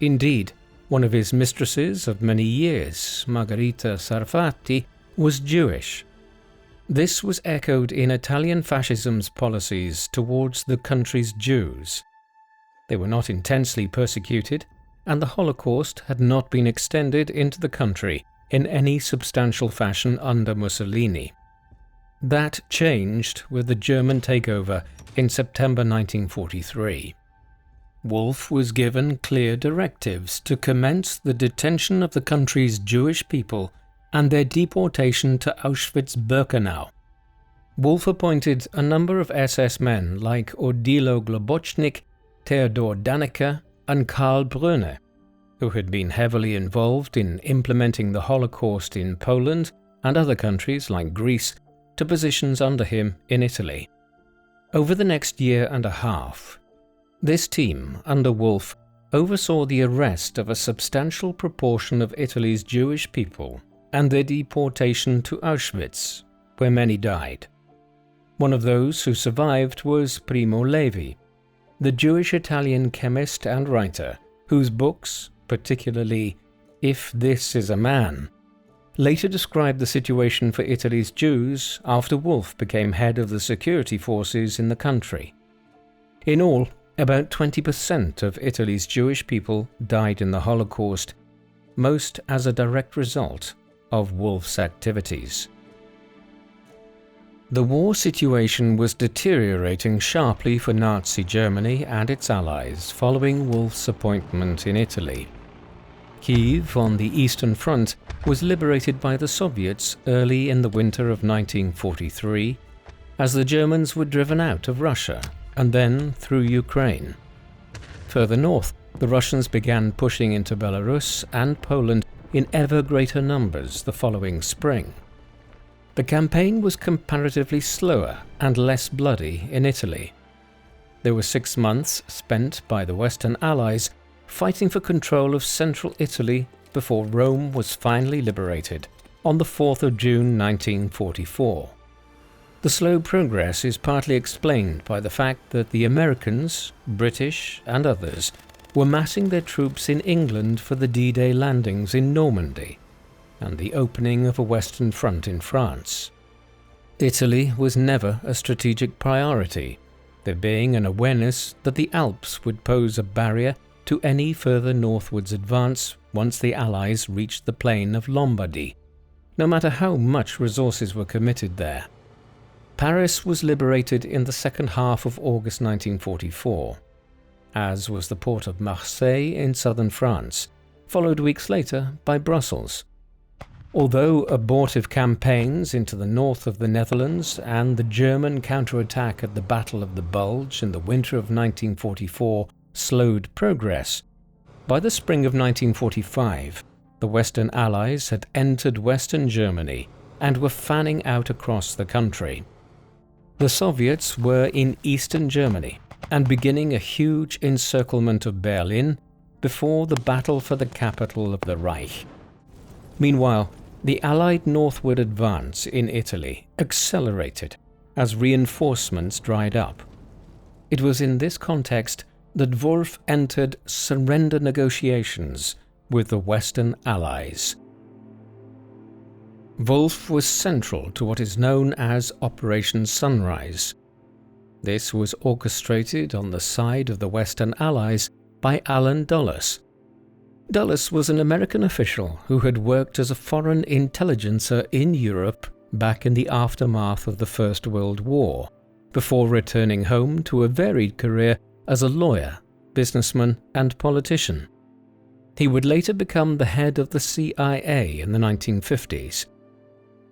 [SPEAKER 1] Indeed, one of his mistresses of many years, Margherita Sarfatti, was Jewish. This was echoed in Italian fascism's policies towards the country's Jews. They were not intensely persecuted, and the Holocaust had not been extended into the country in any substantial fashion under Mussolini. That changed with the German takeover in September 1943. Wolff was given clear directives to commence the detention of the country's Jewish people and their deportation to Auschwitz-Birkenau. Wolff appointed a number of SS men like Odilo Globocnik, Theodor Dannecker, and Karl Brunner, who had been heavily involved in implementing the Holocaust in Poland and other countries like Greece, to positions under him in Italy. Over the next year and a half, this team, under Wolff, oversaw the arrest of a substantial proportion of Italy's Jewish people and their deportation to Auschwitz, where many died. One of those who survived was Primo Levi, the Jewish-Italian chemist and writer, whose books, particularly If This Is a Man, later described the situation for Italy's Jews after Wolff became head of the security forces in the country. In all, about 20% of Italy's Jewish people died in the Holocaust, most as a direct result of Wolff's activities. The war situation was deteriorating sharply for Nazi Germany and its allies following Wolff's appointment in Italy. Kiev on the Eastern Front was liberated by the Soviets early in the winter of 1943, as the Germans were driven out of Russia and then through Ukraine. Further north, the Russians began pushing into Belarus and Poland in ever greater numbers the following spring. The campaign was comparatively slower and less bloody in Italy. There were 6 months spent by the Western Allies fighting for control of central Italy before Rome was finally liberated on the 4th of June 1944. The slow progress is partly explained by the fact that the Americans, British and others were massing their troops in England for the D-Day landings in Normandy and the opening of a Western Front in France. Italy was never a strategic priority, there being an awareness that the Alps would pose a barrier to any further northwards advance once the Allies reached the plain of Lombardy, no matter how much resources were committed there. Paris was liberated in the second half of August 1944, as was the port of Marseille in southern France, followed weeks later by Brussels. Although abortive campaigns into the north of the Netherlands and the German counterattack at the Battle of the Bulge in the winter of 1944 slowed progress, by the spring of 1945, the Western Allies had entered Western Germany and were fanning out across the country. The Soviets were in Eastern Germany and beginning a huge encirclement of Berlin before the battle for the capital of the Reich. Meanwhile, the Allied northward advance in Italy accelerated as reinforcements dried up. It was in this context that Wolff entered surrender negotiations with the Western Allies. Wolff was central to what is known as Operation Sunrise. This was orchestrated on the side of the Western Allies by Allen Dulles. Dulles was an American official who had worked as a foreign intelligencer in Europe back in the aftermath of the First World War, before returning home to a varied career as a lawyer, businessman, and politician. He would later become the head of the CIA in the 1950s.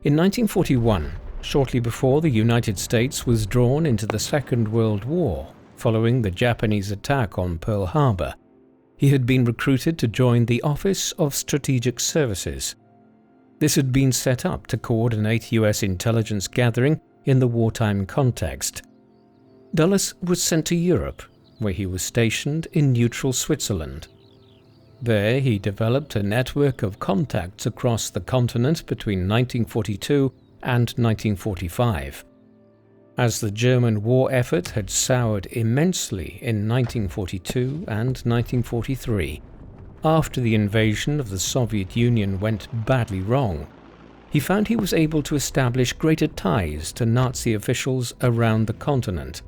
[SPEAKER 1] In 1941, shortly before the United States was drawn into the Second World War following the Japanese attack on Pearl Harbor, he had been recruited to join the Office of Strategic Services. This had been set up to coordinate U.S. intelligence gathering in the wartime context. Dulles was sent to Europe, where he was stationed in neutral Switzerland. There he developed a network of contacts across the continent between 1942 and 1945. As the German war effort had soured immensely in 1942 and 1943, after the invasion of the Soviet Union went badly wrong, he found he was able to establish greater ties to Nazi officials around the continent,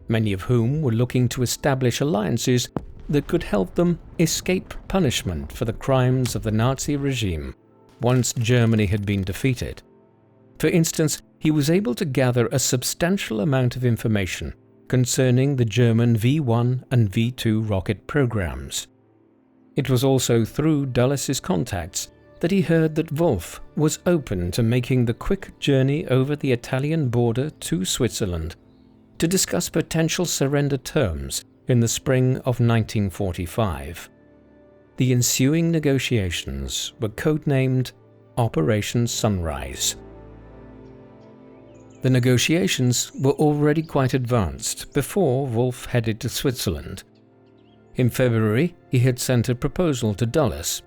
[SPEAKER 1] many of whom were looking to establish alliances that could help them escape punishment for the crimes of the Nazi regime once Germany had been defeated. For instance, he was able to gather a substantial amount of information concerning the German V-1 and V-2 rocket programs. It was also through Dulles' contacts that he heard that Wolff was open to making the quick journey over the Italian border to Switzerland to discuss potential surrender terms in the spring of 1945. The ensuing negotiations were codenamed Operation Sunrise. The negotiations were already quite advanced before Wolff headed to Switzerland. In February, he had sent a proposal to Dulles.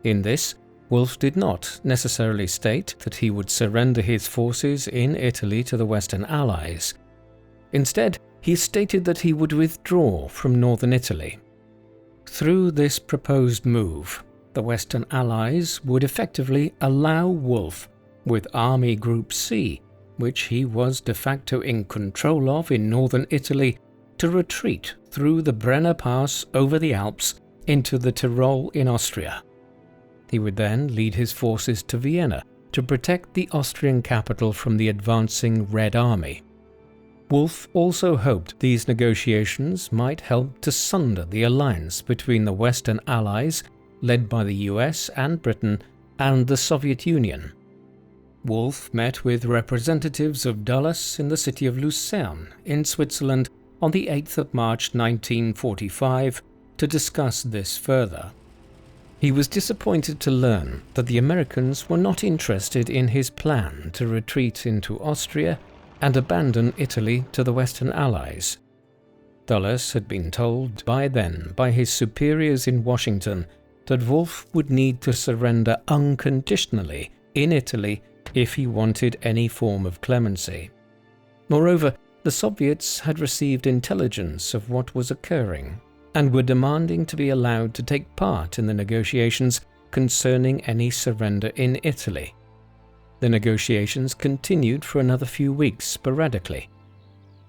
[SPEAKER 1] In this, Wolff did not necessarily state that he would surrender his forces in Italy to the Western Allies. Instead, he stated that he would withdraw from northern Italy. Through this proposed move, the Western Allies would effectively allow Wolff, with Army Group C, which he was de facto in control of in northern Italy, to retreat through the Brenner Pass over the Alps into the Tyrol in Austria. He would then lead his forces to Vienna to protect the Austrian capital from the advancing Red Army. Wolff also hoped these negotiations might help to sunder the alliance between the Western Allies, led by the US and Britain, and the Soviet Union. Wolff met with representatives of Dulles in the city of Lucerne in Switzerland on the 8th of March 1945 to discuss this further. He was disappointed to learn that the Americans were not interested in his plan to retreat into Austria and abandon Italy to the Western Allies. Dulles had been told by then by his superiors in Washington that Wolff would need to surrender unconditionally in Italy if he wanted any form of clemency. Moreover, the Soviets had received intelligence of what was occurring and were demanding to be allowed to take part in the negotiations concerning any surrender in Italy. The negotiations continued for another few weeks sporadically.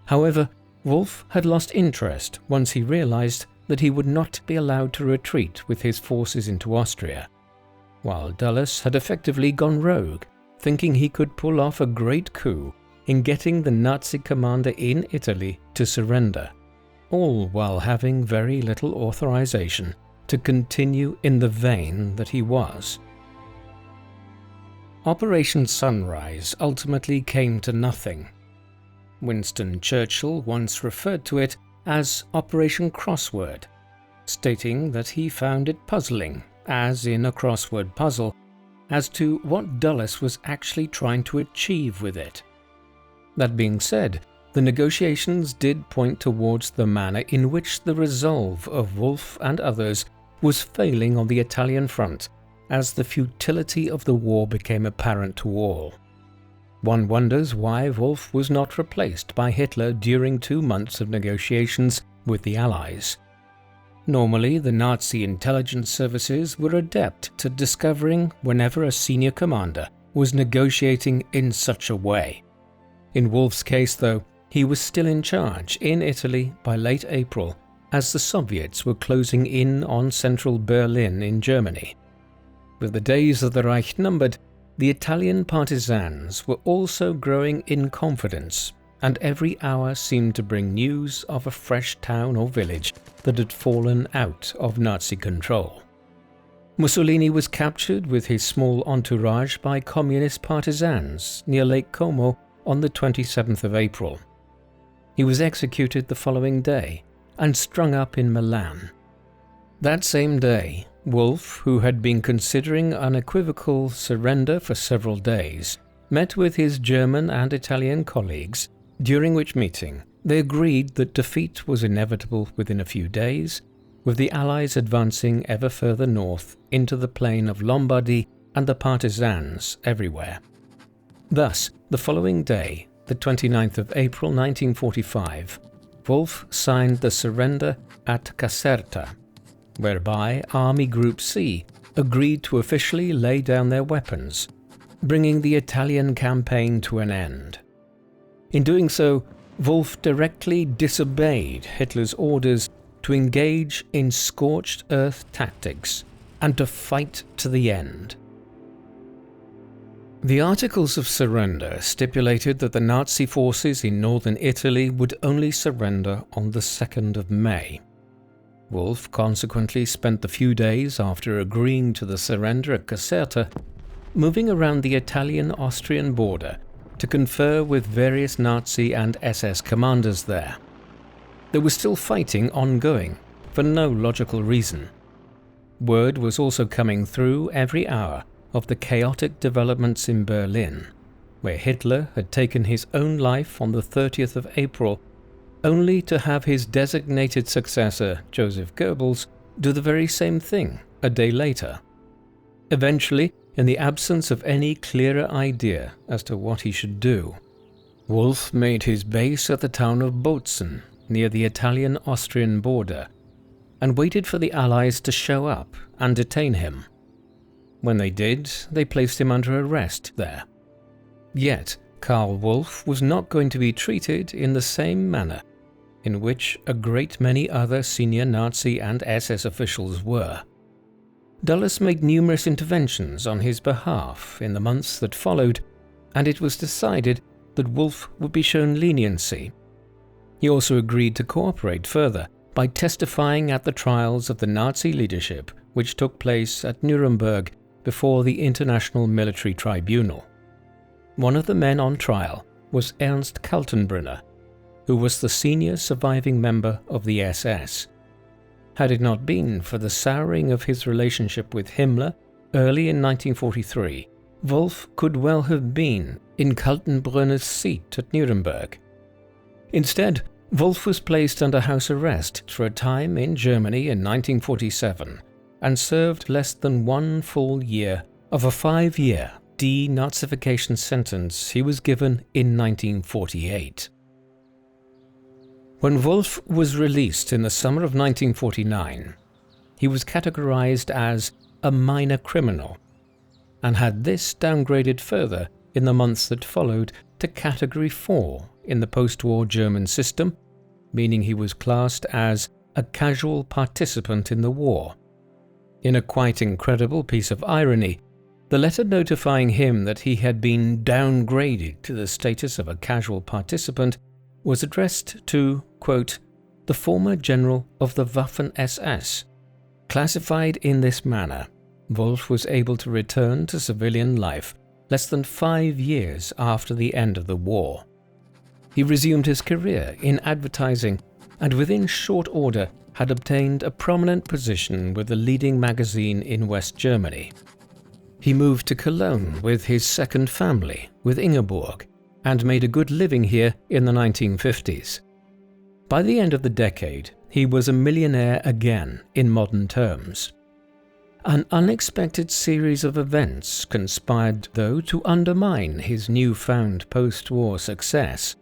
[SPEAKER 1] However, Wolff had lost interest once he realized that he would not be allowed to retreat with his forces into Austria, while Dulles had effectively gone rogue, thinking he could pull off a great coup in getting the Nazi commander in Italy to surrender, all while having very little authorization to continue in the vein that he was. Operation Sunrise ultimately came to nothing. Winston Churchill once referred to it as Operation Crossword, stating that he found it puzzling, as in a crossword puzzle, as to what Dulles was actually trying to achieve with it. That being said, the negotiations did point towards the manner in which the resolve of Wolff and others was failing on the Italian front, as the futility of the war became apparent to all. One wonders why Wolff was not replaced by Hitler during 2 months of negotiations with the Allies. Normally, the Nazi intelligence services were adept to discovering whenever a senior commander was negotiating in such a way. In Wolff's case, though, he was still in charge in Italy by late April, as the Soviets were closing in on central Berlin in Germany. With the days of the Reich numbered, the Italian partisans were also growing in confidence, and every hour seemed to bring news of a fresh town or village that had fallen out of Nazi control. Mussolini was captured with his small entourage by communist partisans near Lake Como on the 27th of April. He was executed the following day and strung up in Milan. That same day, Wolff, who had been considering unequivocal surrender for several days, met with his German and Italian colleagues, during which meeting they agreed that defeat was inevitable within a few days, with the Allies advancing ever further north into the plain of Lombardy and the partisans everywhere. Thus, the following day, the 29th of April 1945, Wolff signed the surrender at Caserta, whereby Army Group C agreed to officially lay down their weapons, bringing the Italian campaign to an end. In doing so, Wolff directly disobeyed Hitler's orders to engage in scorched earth tactics and to fight to the end. The Articles of Surrender stipulated that the Nazi forces in northern Italy would only surrender on the 2nd of May. Wolff consequently spent the few days after agreeing to the surrender at Caserta moving around the Italian-Austrian border to confer with various Nazi and SS commanders there. There was still fighting ongoing, for no logical reason. Word was also coming through every hour of the chaotic developments in Berlin, where Hitler had taken his own life on the 30th of April, only to have his designated successor, Joseph Goebbels, do the very same thing a day later. Eventually, in the absence of any clearer idea as to what he should do, Wolff made his base at the town of Bozen, near the Italian-Austrian border, and waited for the Allies to show up and detain him. When they did, they placed him under arrest there. Yet, Karl Wolff was not going to be treated in the same manner in which a great many other senior Nazi and SS officials were. Dulles made numerous interventions on his behalf in the months that followed, and it was decided that Wolff would be shown leniency. He also agreed to cooperate further by testifying at the trials of the Nazi leadership which took place at Nuremberg before the International Military Tribunal. One of the men on trial was Ernst Kaltenbrunner, who was the senior surviving member of the SS. Had it not been for the souring of his relationship with Himmler early in 1943, Wolff could well have been in Kaltenbrunner's seat at Nuremberg. Instead, Wolff was placed under house arrest for a time in Germany in 1947 and served less than 1 full year of a 5-year denazification sentence he was given in 1948. When Wolff was released in the summer of 1949, he was categorized as a minor criminal, and had this downgraded further in the months that followed to Category 4 in the post-war German system, meaning he was classed as a casual participant in the war. In a quite incredible piece of irony, the letter notifying him that he had been downgraded to the status of a casual participant was addressed to, quote, the former general of the Waffen-SS. Classified in this manner, Wolff was able to return to civilian life less than 5 years after the end of the war. He resumed his career in advertising and within short order had obtained a prominent position with the leading magazine in West Germany. He moved to Cologne with his second family, with Ingeborg, and made a good living here in the 1950s. By the end of the decade, he was a millionaire again in modern terms. An unexpected series of events conspired, though, to undermine his newfound post-war success.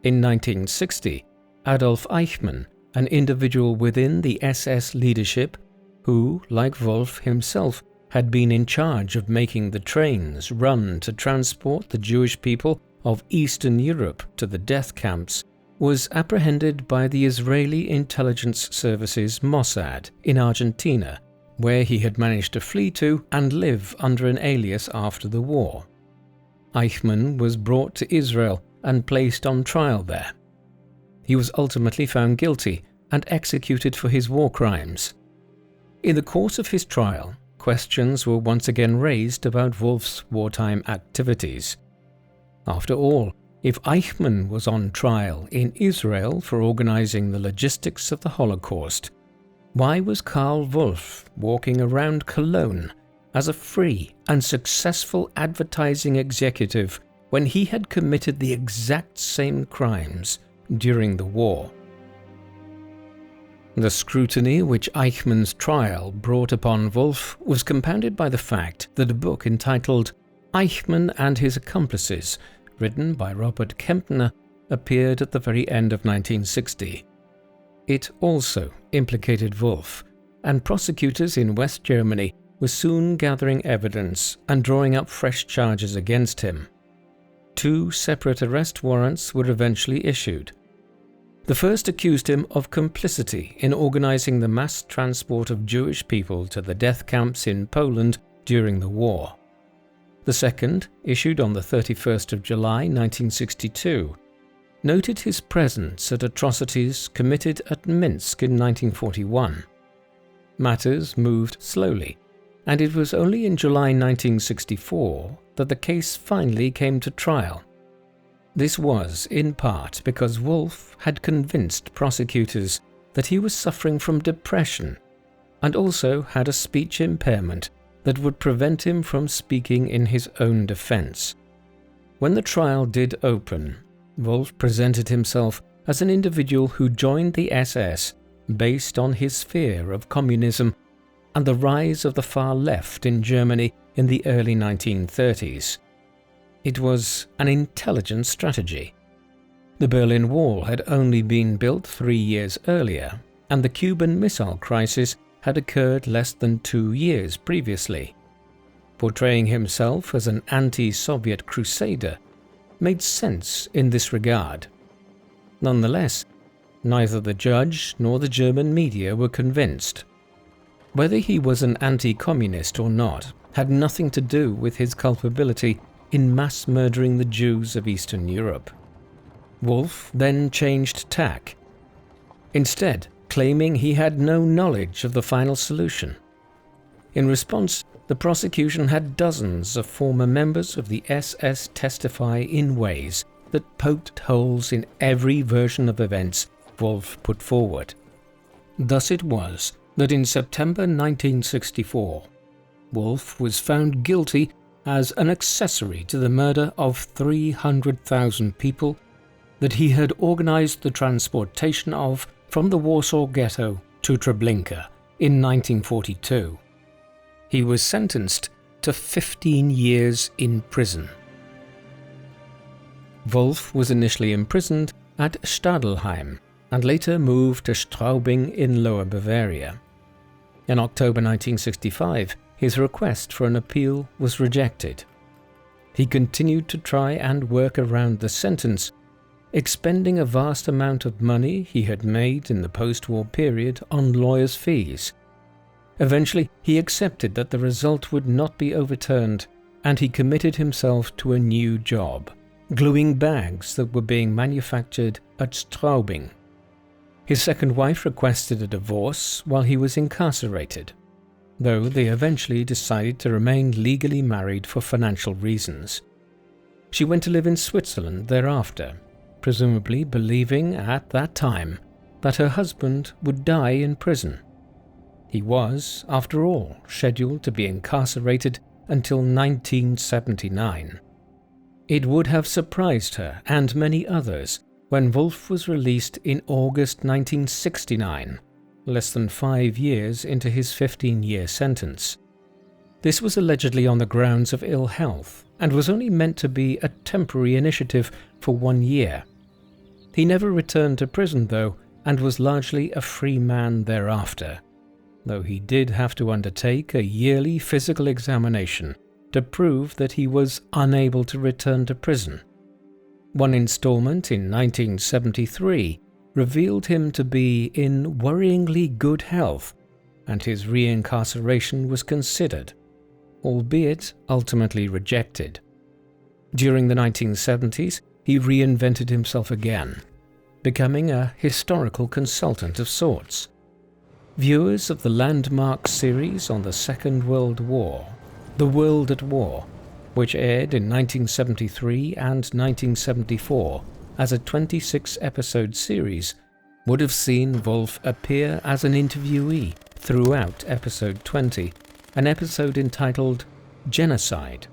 [SPEAKER 1] In 1960, Adolf Eichmann, an individual within the SS leadership who, like Wolff himself, had been in charge of making the trains run to transport the Jewish people of Eastern Europe to the death camps, was apprehended by the Israeli intelligence services Mossad in Argentina, where he had managed to flee to and live under an alias after the war. Eichmann was brought to Israel and placed on trial there. He was ultimately found guilty and executed for his war crimes. In the course of his trial, questions were once again raised about Wolff's wartime activities. After all, if Eichmann was on trial in Israel for organizing the logistics of the Holocaust, why was Karl Wolff walking around Cologne as a free and successful advertising executive when he had committed the exact same crimes during the war? The scrutiny which Eichmann's trial brought upon Wolff was compounded by the fact that a book entitled Eichmann and His Accomplices, written by Robert Kempner, appeared at the very end of 1960. It also implicated Wolff, and prosecutors in West Germany were soon gathering evidence and drawing up fresh charges against him. 2 separate arrest warrants were eventually issued. The first accused him of complicity in organizing the mass transport of Jewish people to the death camps in Poland during the war. The second, issued on the 31st of July 1962, noted his presence at atrocities committed at Minsk in 1941. Matters moved slowly, and it was only in July 1964 that the case finally came to trial. This was, in part, because Wolff had convinced prosecutors that he was suffering from depression and also had a speech impairment that would prevent him from speaking in his own defense. When the trial did open, Wolff presented himself as an individual who joined the SS based on his fear of communism and the rise of the far left in Germany in the early 1930s. It was an intelligent strategy. The Berlin Wall had only been built 3 years earlier, and the Cuban Missile Crisis had occurred less than 2 years previously. Portraying himself as an anti-Soviet crusader made sense in this regard. Nonetheless, neither the judge nor the German media were convinced. Whether he was an anti-communist or not had nothing to do with his culpability in mass murdering the Jews of Eastern Europe. Wolff then changed tack, instead claiming he had no knowledge of the final solution. In response, the prosecution had dozens of former members of the SS testify in ways that poked holes in every version of events Wolff put forward. Thus it was that in September 1964, Wolff was found guilty as an accessory to the murder of 300,000 people that he had organized the transportation of from the Warsaw Ghetto to Treblinka in 1942. He was sentenced to 15 years in prison. Wolff was initially imprisoned at Stadelheim and later moved to Straubing in Lower Bavaria. In October 1965, his request for an appeal was rejected. He continued to try and work around the sentence, expending a vast amount of money he had made in the post-war period on lawyers' fees. Eventually, he accepted that the result would not be overturned, and he committed himself to a new job, gluing bags that were being manufactured at Straubing. His second wife requested a divorce while he was incarcerated, though they eventually decided to remain legally married for financial reasons. She went to live in Switzerland thereafter, presumably believing at that time that her husband would die in prison. He was, after all, scheduled to be incarcerated until 1979. It would have surprised her and many others when Wolff was released in August 1969, less than 5 years into his 15-year sentence. This was allegedly on the grounds of ill health and was only meant to be a temporary initiative for 1 year. He never returned to prison, though, and was largely a free man thereafter, though he did have to undertake a yearly physical examination to prove that he was unable to return to prison. One installment in 1973 revealed him to be in worryingly good health, and his reincarceration was considered, albeit ultimately rejected. During the 1970s, he reinvented himself again, becoming a historical consultant of sorts. Viewers of the landmark series on the Second World War, The World at War, which aired in 1973 and 1974 as a 26-episode series, would have seen Wolff appear as an interviewee throughout episode 20, an episode entitled Genocide.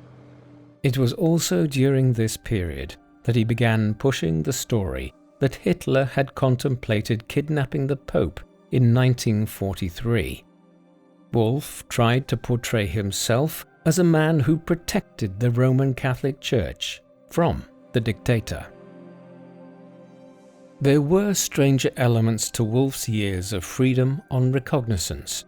[SPEAKER 1] It was also during this period that he began pushing the story that Hitler had contemplated kidnapping the Pope in 1943. Wolff tried to portray himself as a man who protected the Roman Catholic Church from the dictator. There were stranger elements to Wolff's years of freedom on recognizance.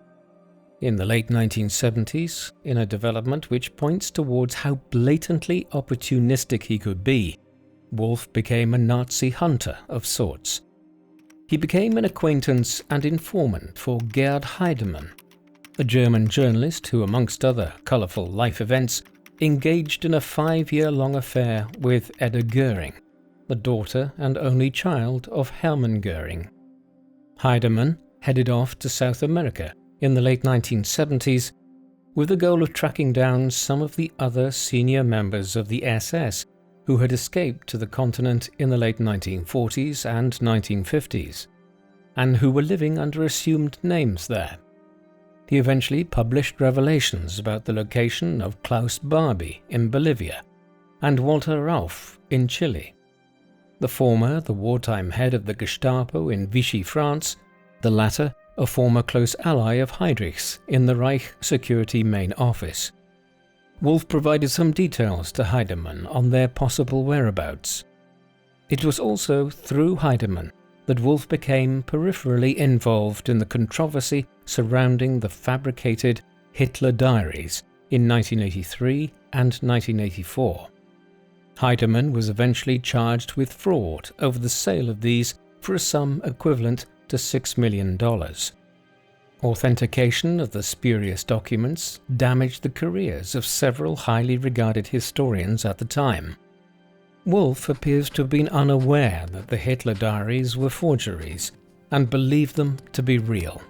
[SPEAKER 1] In the late 1970s, in a development which points towards how blatantly opportunistic he could be, Wolff became a Nazi hunter of sorts. He became an acquaintance and informant for Gerd Heidemann, a German journalist who, amongst other colourful life events, engaged in a 5-year-long affair with Edda Goering, the daughter and only child of Hermann Goering. Heidemann headed off to South America in the late 1970s with the goal of tracking down some of the other senior members of the SS who had escaped to the continent in the late 1940s and 1950s, and who were living under assumed names there. He eventually published revelations about the location of Klaus Barbie in Bolivia and Walter Rauff in Chile. The former the wartime head of the Gestapo in Vichy, France, the latter a former close ally of Heinrich's in the Reich security main office. Wolff provided some details to Heidemann on their possible whereabouts. It was also through Heidemann that Wolff became peripherally involved in the controversy surrounding the fabricated Hitler diaries in 1983 and 1984. Heidemann was eventually charged with fraud over the sale of these for a sum equivalent to $6 million. Authentication of the spurious documents damaged the careers of several highly regarded historians at the time. Wolff appears to have been unaware that the Hitler diaries were forgeries and believed them to be real.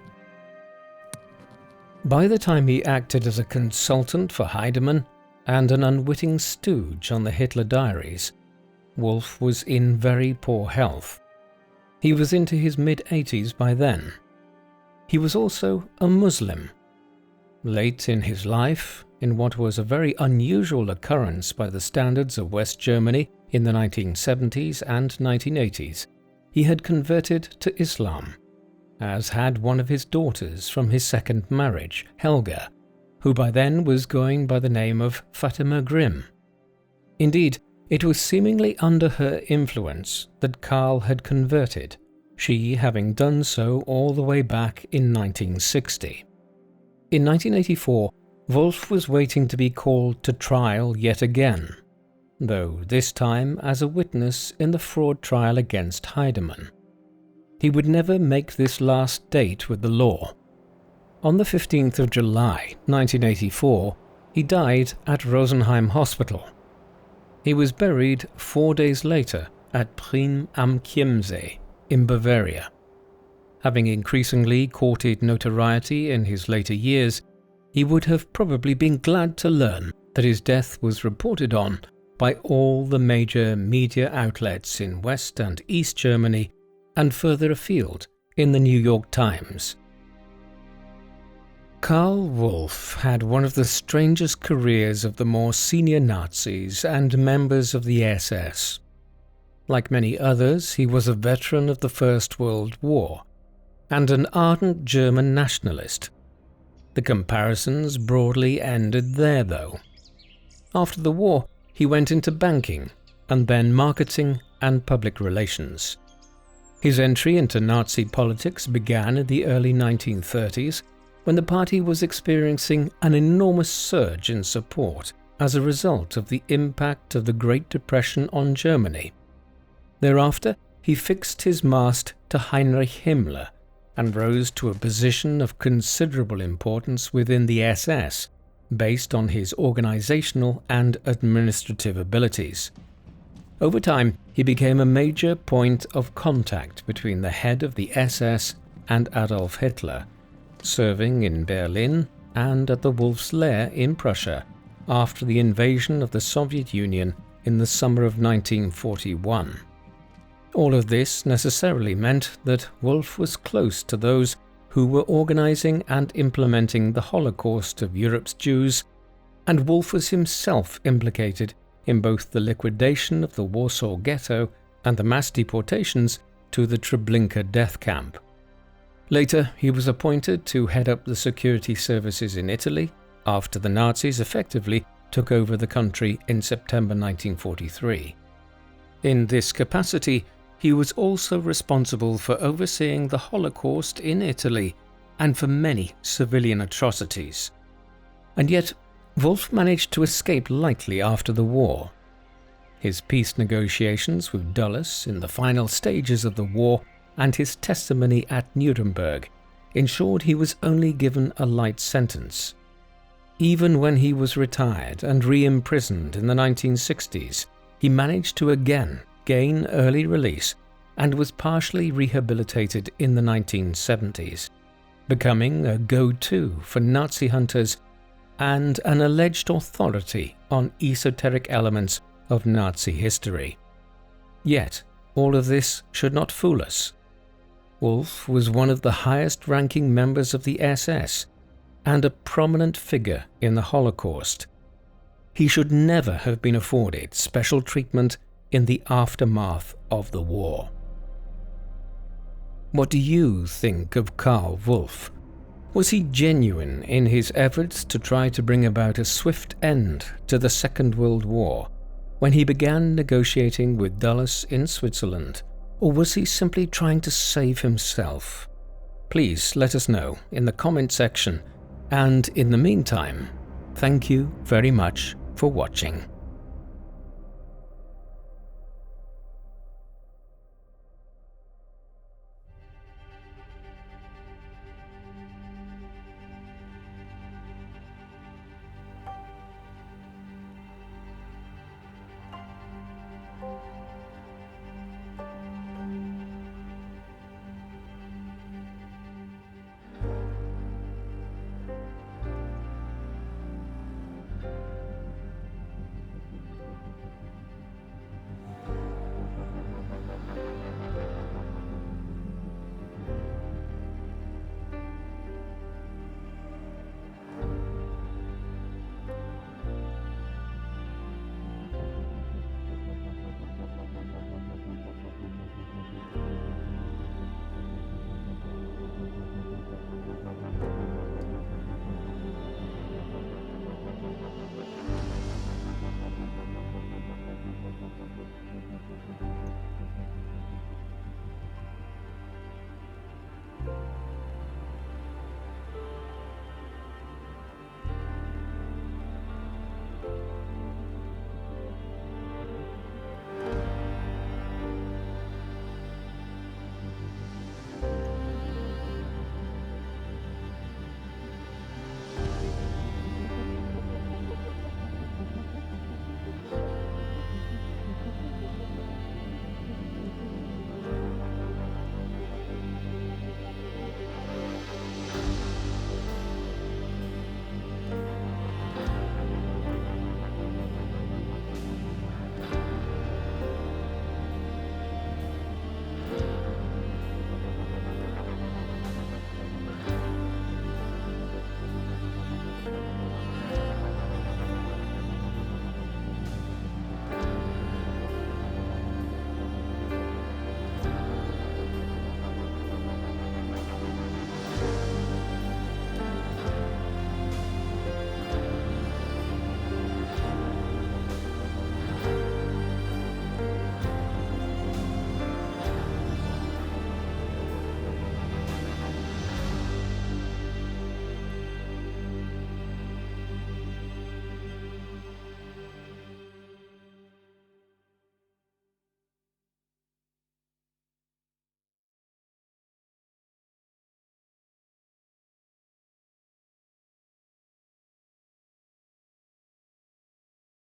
[SPEAKER 1] By the time he acted as a consultant for Heidemann and an unwitting stooge on the Hitler diaries, Wolff was in very poor health. He was into his mid-80s by then. He was also a Muslim. Late in his life, in what was a very unusual occurrence by the standards of West Germany in the 1970s and 1980s, he had converted to Islam, as had one of his daughters from his second marriage, Helga, who by then was going by the name of Fatima Grimm. Indeed, it was seemingly under her influence that Karl had converted, she having done so all the way back in 1960. In 1984, Wolff was waiting to be called to trial yet again, though this time as a witness in the fraud trial against Heidemann. He would never make this last date with the law. On the 15th of July, 1984, he died at Rosenheim Hospital. He was buried 4 days later at Prien am Chiemsee in Bavaria. Having increasingly courted notoriety in his later years, he would have probably been glad to learn that his death was reported on by all the major media outlets in West and East Germany and further afield in the New York Times. Karl Wolff had one of the strangest careers of the more senior Nazis and members of the SS. Like many others, he was a veteran of the First World War and an ardent German nationalist. The comparisons broadly ended there, though. After the war, he went into banking and then marketing and public relations. His entry into Nazi politics began in the early 1930s when the party was experiencing an enormous surge in support as a result of the impact of the Great Depression on Germany. Thereafter, he fixed his mast to Heinrich Himmler and rose to a position of considerable importance within the SS, based on his organizational and administrative abilities. Over time, he became a major point of contact between the head of the SS and Adolf Hitler, serving in Berlin and at the Wolff's lair in Prussia after the invasion of the Soviet Union in the summer of 1941. All of this necessarily meant that Wolff was close to those who were organizing and implementing the Holocaust of Europe's Jews, and Wolff was himself implicated in both the liquidation of the Warsaw Ghetto and the mass deportations to the Treblinka death camp. Later, he was appointed to head up the security services in Italy after the Nazis effectively took over the country in September 1943. In this capacity, he was also responsible for overseeing the Holocaust in Italy and for many civilian atrocities. And yet, Wolff managed to escape lightly after the war. His peace negotiations with Dulles in the final stages of the war and his testimony at Nuremberg ensured he was only given a light sentence. Even when he was retired and re-imprisoned in the 1960s, he managed to again gain early release and was partially rehabilitated in the 1970s, becoming a go-to for Nazi hunters and an alleged authority on esoteric elements of Nazi history. Yet, all of this should not fool us. Wolff was one of the highest-ranking members of the SS and a prominent figure in the Holocaust. He should never have been afforded special treatment in the aftermath of the war. What do you think of Karl Wolff? Was he genuine in his efforts to try to bring about a swift end to the Second World War when he began negotiating with Dulles in Switzerland, or was he simply trying to save himself? Please let us know in the comment section, and in the meantime, thank you very much for watching.